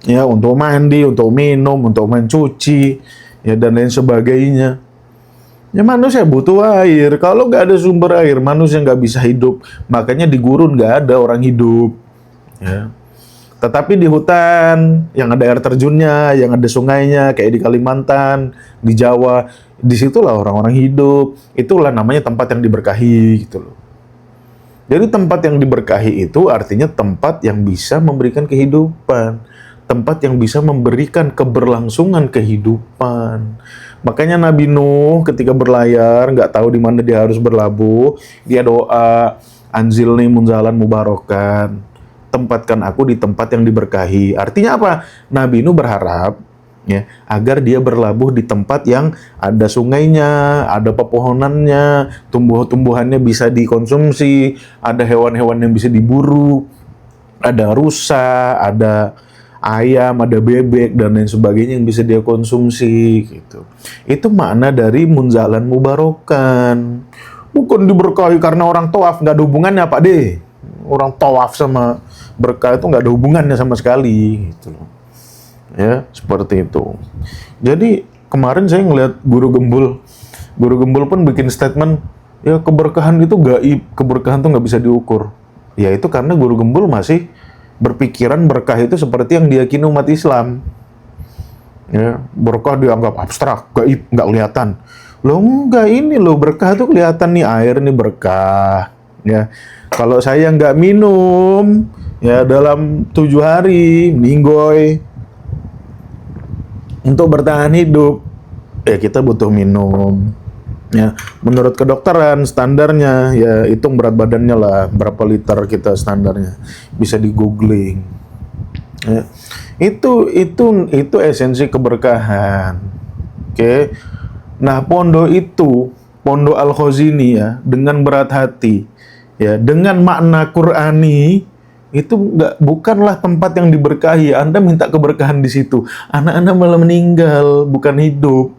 Ya, untuk mandi, untuk minum, untuk mencuci, ya dan lain sebagainya. Ya manusia butuh air. Kalau nggak ada sumber air, manusia nggak bisa hidup. Makanya di gurun nggak ada orang hidup. Ya. Tetapi di hutan, yang ada air terjunnya, yang ada sungainya, kayak di Kalimantan, di Jawa, disitulah orang-orang hidup. Itulah namanya tempat yang diberkahi, gitu loh. Jadi tempat yang diberkahi itu artinya tempat yang bisa memberikan kehidupan. Tempat yang bisa memberikan keberlangsungan kehidupan. Makanya Nabi Nuh ketika berlayar, nggak tahu di mana dia harus berlabuh, dia doa, anzilni munzalan mubarakan. Tempatkan aku di tempat yang diberkahi. Artinya apa? Nabi Nuh berharap ya agar dia berlabuh di tempat yang ada sungainya, ada pepohonannya, tumbuh-tumbuhannya bisa dikonsumsi, ada hewan-hewan yang bisa diburu, ada rusa, ada ayam, ada bebek dan lain sebagainya yang bisa dia konsumsi gitu. Itu makna dari munzalan mubarokan. Bukan diberkahi karena orang tawaf, nggak ada hubungannya Pak De. Orang tawaf sama berkah itu nggak ada hubungannya sama sekali gitu loh. Ya, seperti itu. Jadi kemarin saya ngeliat Guru Gembul pun bikin statement, ya keberkahan itu gaib, keberkahan itu nggak bisa diukur. Ya itu karena Guru Gembul masih berpikiran berkah itu seperti yang diyakini umat Islam. Ya, berkah dianggap abstrak, gaib, nggak kelihatan. Loh enggak, ini loh berkah tuh kelihatan nih, air nih berkah. Ya, kalau saya nggak minum ya dalam 7 hari meninggoy untuk bertahan hidup, ya kita butuh minum. Ya, menurut kedokteran standarnya ya hitung berat badannya lah, berapa liter kita standarnya. Bisa di googling. Ya. Itu esensi keberkahan. Oke. Nah, pondok Al-Khazini ya, dengan berat hati, ya, dengan makna Qur'ani, itu bukanlah tempat yang diberkahi. Anda minta keberkahan di situ, anak-anak malah meninggal, bukan hidup.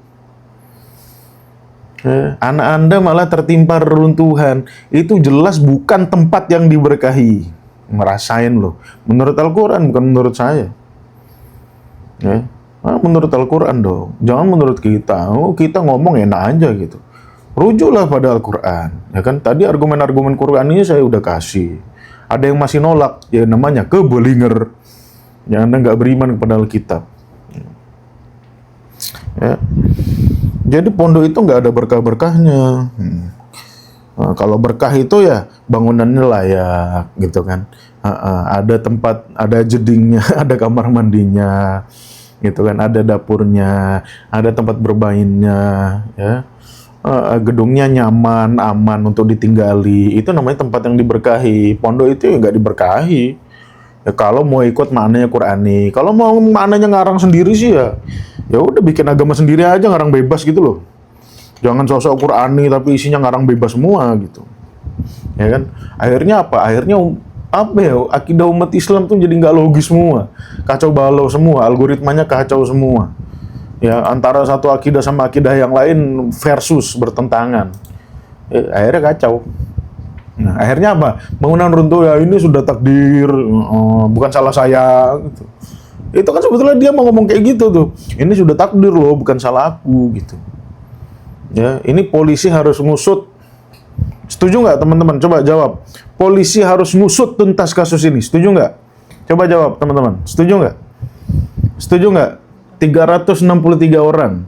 Anak Anda malah tertimpa reruntuhan. Itu jelas bukan tempat yang diberkahi. Ngerasain loh. Menurut Al-Quran, bukan menurut saya. Ya. Nah, menurut Al-Quran dong. Jangan menurut kita. Oh, kita ngomong enak aja gitu. Rujuklah pada Al-Quran. Ya kan? Tadi argumen-argumen Quran ini saya udah kasih. Ada yang masih nolak. Ya namanya kebelinger. Ya, Anda nggak beriman kepada Alkitab. Ya. Jadi pondok itu nggak ada berkah-berkahnya. Nah, kalau berkah itu ya bangunannya layak gitu kan. Ada tempat, ada jedingnya, ada kamar mandinya, gitu kan. Ada dapurnya, ada tempat bermainnya, ya. Gedungnya nyaman, aman untuk ditinggali. Itu namanya tempat yang diberkahi. Pondok itu ya nggak diberkahi. Ya kalau mau ikut maknanya Qur'ani, kalau mau maknanya ngarang sendiri sih ya udah bikin agama sendiri aja, ngarang bebas gitu loh. Jangan sosok Qur'ani tapi isinya ngarang bebas semua gitu. Ya kan? Akhirnya apa? Akhirnya apa ya? Akidah umat Islam tuh jadi nggak logis semua. Kacau balau semua, algoritmanya kacau semua. Ya, antara satu akidah sama akidah yang lain versus bertentangan. Akhirnya kacau. Nah, akhirnya apa? Bangunan runtuh ya ini sudah takdir, bukan salah saya gitu. Itu kan sebetulnya dia mau ngomong kayak gitu tuh. Ini sudah takdir loh, bukan salah aku gitu. Ya, ini polisi harus ngusut. Setuju nggak teman-teman? Coba jawab. Polisi harus ngusut tuntas kasus ini. Setuju nggak? Coba jawab teman-teman. Setuju nggak? Setuju nggak? 363 orang.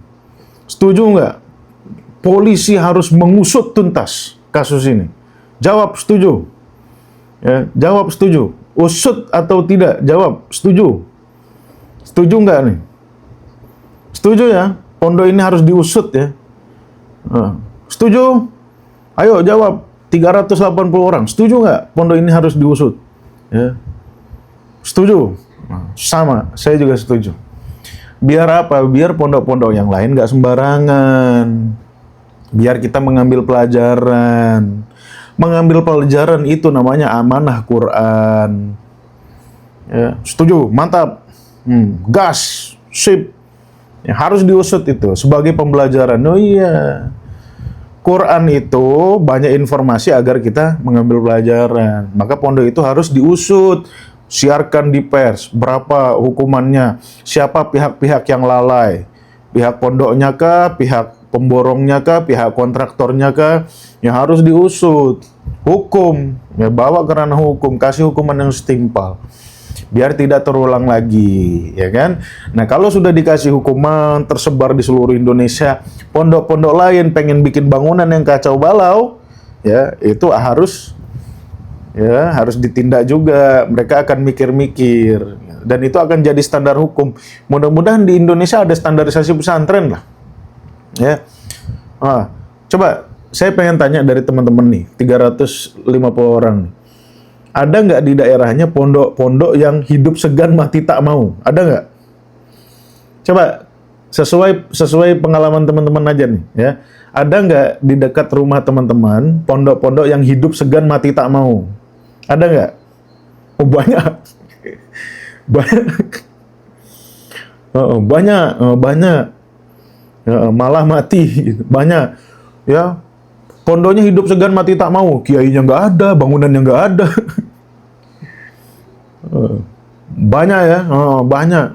Setuju nggak? Polisi harus mengusut tuntas kasus ini. Jawab setuju. Ya, jawab setuju. Usut atau tidak? Jawab setuju. Setuju nggak nih? Setuju ya? Pondok ini harus diusut ya. Setuju? Ayo jawab. 380 orang. Setuju nggak? Pondok ini harus diusut. Ya. Setuju? Sama. Saya juga setuju. Biar apa? Biar pondok-pondok yang lain nggak sembarangan. Biar kita mengambil pelajaran. Mengambil pelajaran itu namanya amanah Quran. Ya, setuju, mantap. Gas, sip. Ya, harus diusut itu sebagai pembelajaran. Oh iya, Quran itu banyak informasi agar kita mengambil pelajaran. Maka pondok itu harus diusut. Siarkan di pers, berapa hukumannya, siapa pihak-pihak yang lalai. Pihak pondoknya kah, pihak pemborongnya kah, pihak kontraktornya kah, yang harus diusut. Hukum, ya bawa ke ranah hukum, kasih hukuman yang setimpal. Biar tidak terulang lagi, ya kan? Nah, kalau sudah dikasih hukuman tersebar di seluruh Indonesia, pondok-pondok lain pengen bikin bangunan yang kacau balau, ya itu harus ditindak juga. Mereka akan mikir-mikir, dan itu akan jadi standar hukum. Mudah-mudahan di Indonesia ada standarisasi pesantren lah. Ya, coba saya pengen tanya dari teman-teman nih, 350 orang nih. Ada nggak di daerahnya pondok-pondok yang hidup segan mati tak mau? Ada nggak? Coba sesuai pengalaman teman-teman aja nih, ya. Ada nggak di dekat rumah teman-teman pondok-pondok yang hidup segan mati tak mau? Ada nggak? Oh banyak, banyak. Ya, malah mati gitu. Banyak ya, pondoknya hidup segan mati tak mau, kiainya nggak ada, bangunannya nggak ada. Banyak ya, banyak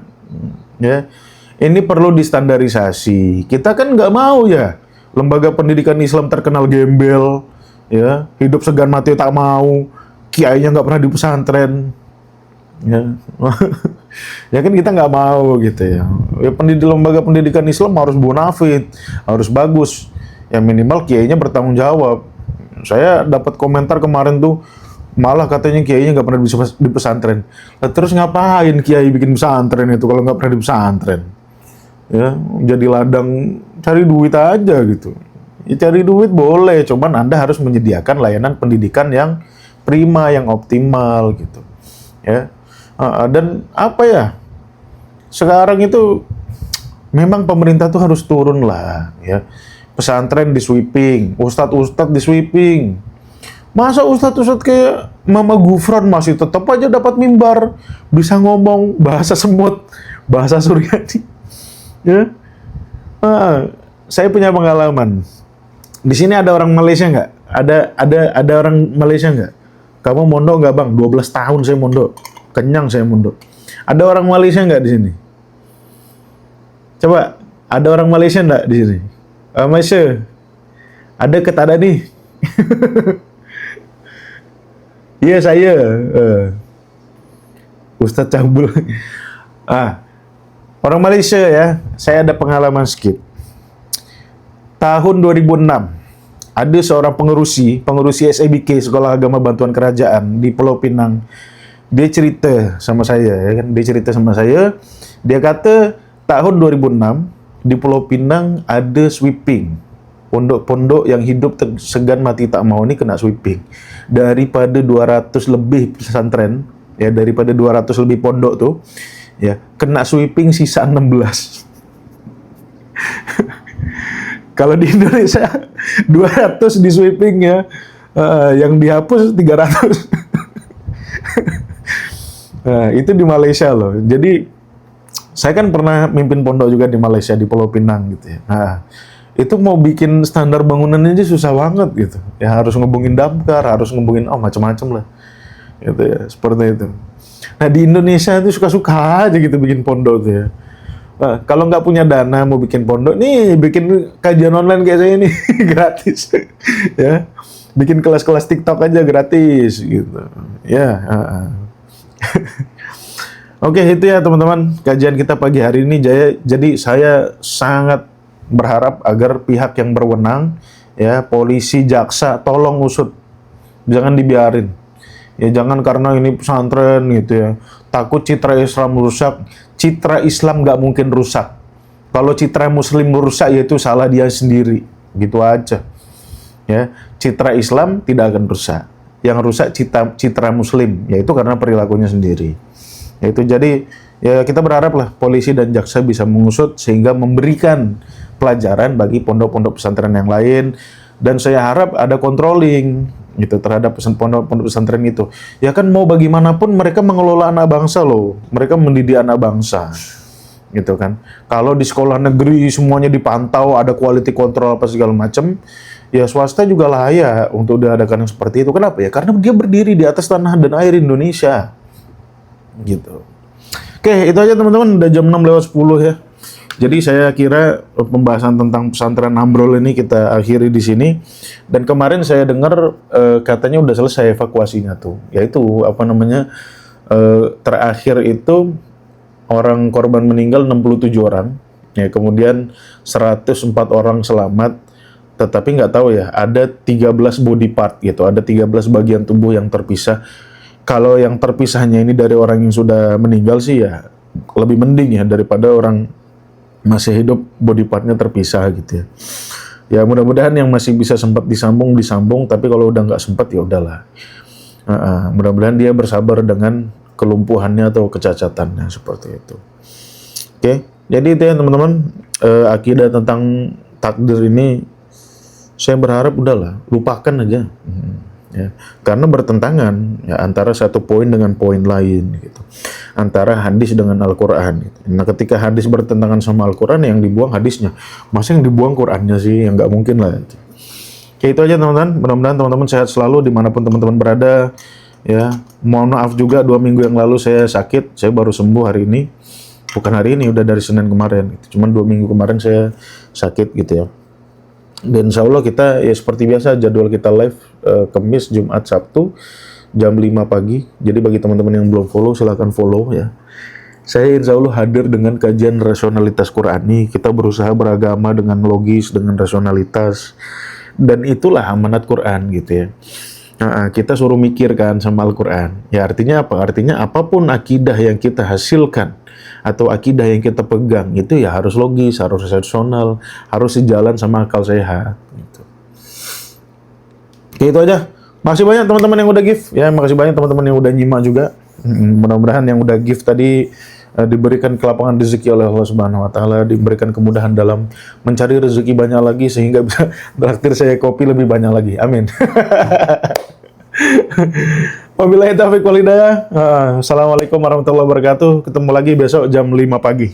ya. Ini perlu distandarisasi. Kita kan nggak mau ya lembaga pendidikan Islam terkenal gembel, ya, hidup segan mati tak mau, kiainya nggak pernah di pesantren, ya. Ya kan kita nggak mau gitu ya. Ya lembaga pendidikan Islam harus bonafit, harus bagus. Ya minimal kiainya bertanggung jawab. Saya dapat komentar kemarin tuh, malah katanya kiainya nggak pernah bisa di pesantren. Nah, terus ngapain kiai bikin pesantren itu kalau nggak pernah di pesantren? Ya, jadi ladang cari duit aja gitu. Ya, cari duit boleh, cuman Anda harus menyediakan layanan pendidikan yang prima, yang optimal gitu. Ya. Dan apa ya? Sekarang itu memang pemerintah tuh harus turun lah, ya. Pesantren di sweeping, ustadz-ustadz di sweeping. Masa ustadz-ustadz kayak Mama Gufron masih tetap aja dapat mimbar, bisa ngomong bahasa semut, bahasa Suryani. Ya, saya punya pengalaman. Di sini ada orang Malaysia nggak? Ada orang Malaysia nggak? Kamu mondok nggak bang? 12 tahun saya mondok, kenyang saya mondok. Ada orang Malaysia nggak di sini? Coba, ada orang Malaysia nggak di sini? Malaysia, ada ke tak ada nih? Iya saya, Ustadz Cabul. Orang Malaysia ya, saya ada pengalaman sedikit. Tahun 2006, ada seorang pengerusi SABK, Sekolah Agama Bantuan Kerajaan di Pulau Pinang. Dia cerita sama saya, ya kan? Dia kata tahun 2006 di Pulau Pinang ada sweeping. Pondok-pondok yang hidup segan mati tak mau ini kena sweeping. Daripada 200 lebih pesantren, ya daripada 200 lebih pondok tuh, ya kena sweeping sisa 16. Kalau di Indonesia 200 di sweeping ya, yang dihapus 300. Nah, itu di Malaysia loh. Jadi saya kan pernah mimpin pondok juga di Malaysia, di Pulau Pinang gitu ya. Nah, itu mau bikin standar bangunannya aja susah banget gitu. Ya harus ngubungin damkar, harus ngubungin macam-macam lah. Gitu ya, seperti itu. Nah, di Indonesia itu suka-suka aja gitu bikin pondok tuh ya. Nah, kalau nggak punya dana mau bikin pondok, nih bikin kajian online kayak saya ini gratis. Ya. Bikin kelas-kelas TikTok aja gratis gitu. Ya, Oke, itu ya teman-teman kajian kita pagi hari ini. Jadi saya sangat berharap agar pihak yang berwenang, ya polisi, jaksa, tolong usut, jangan dibiarin. Ya jangan karena ini pesantren gitu ya, takut citra Islam rusak. Citra Islam nggak mungkin rusak. Kalau citra Muslim rusak, yaitu salah dia sendiri, gitu aja. Ya, citra Islam tidak akan rusak. Yang rusak citra Muslim, yaitu karena perilakunya sendiri. Itu jadi ya kita berharap lah polisi dan jaksa bisa mengusut sehingga memberikan pelajaran bagi pondok-pondok pesantren yang lain, dan saya harap ada controlling gitu terhadap pondok-pondok pesantren itu. Ya kan mau bagaimanapun mereka mengelola anak bangsa loh, mereka mendidik anak bangsa gitu kan. Kalau di sekolah negeri semuanya dipantau, ada quality control apa segala macam, ya swasta juga layak untuk diadakan yang seperti itu. Kenapa ya? Karena dia berdiri di atas tanah dan air Indonesia. Gitu. Oke, itu aja teman-teman, udah jam 6:10 ya. Jadi saya kira pembahasan tentang pesantren ambrol ini kita akhiri di sini. Dan kemarin saya dengar katanya udah selesai evakuasinya tuh. Yaitu terakhir itu orang korban meninggal 67 orang. Ya, kemudian 104 orang selamat. Tetapi nggak tahu ya, ada 13 body part gitu, ada 13 bagian tubuh yang terpisah. Kalau yang terpisahnya ini dari orang yang sudah meninggal sih ya lebih mending ya daripada orang masih hidup body partnya terpisah gitu ya. Ya mudah-mudahan yang masih bisa sempat disambung, tapi kalau udah nggak sempat ya udahlah. Mudah-mudahan dia bersabar dengan kelumpuhannya atau kecacatannya seperti itu. Oke, jadi itu ya teman-teman, akidah tentang takdir ini saya berharap udahlah lupakan aja. Ya, karena bertentangan ya, antara satu poin dengan poin lain gitu, antara hadis dengan Al-Quran gitu. Nah ketika hadis bertentangan sama Al-Quran, yang dibuang hadisnya, masa yang dibuang Qurannya sih, yang nggak mungkin lah gitu. Oke, itu aja teman-teman, mudah-mudahan teman-teman sehat selalu dimanapun teman-teman berada ya. Mohon maaf juga 2 minggu yang lalu saya sakit, saya baru sembuh hari ini, bukan hari ini, udah dari Senin kemarin gitu. Cuman 2 minggu kemarin saya sakit gitu ya. Dan insya Allah kita ya seperti biasa jadwal kita live Kamis, Jumat, Sabtu jam 5 pagi. Jadi bagi teman-teman yang belum follow silahkan follow ya. Saya insya Allah hadir dengan kajian rasionalitas Qurani. Kita berusaha beragama dengan logis, dengan rasionalitas. Dan itulah amanat Quran gitu ya. Kita suruh mikirkan sama Al-Quran. Ya artinya apa? Artinya apapun akidah yang kita hasilkan atau akidah yang kita pegang itu ya harus logis, harus rasional, harus sejalan sama akal sehat. Gitu. Oke, itu aja. Makasih banyak teman-teman yang udah give. Ya, makasih banyak teman-teman yang udah nyimak juga. Mudah-mudahan yang udah give tadi diberikan kelapangan rezeki oleh Allah Subhanahu wa taala, diberikan kemudahan dalam mencari rezeki banyak lagi sehingga bisa traktir saya kopi lebih banyak lagi. Amin. Wabillahi taufiq wal hidayah. Assalamualaikum warahmatullahi wabarakatuh. Ketemu lagi besok jam 5 pagi.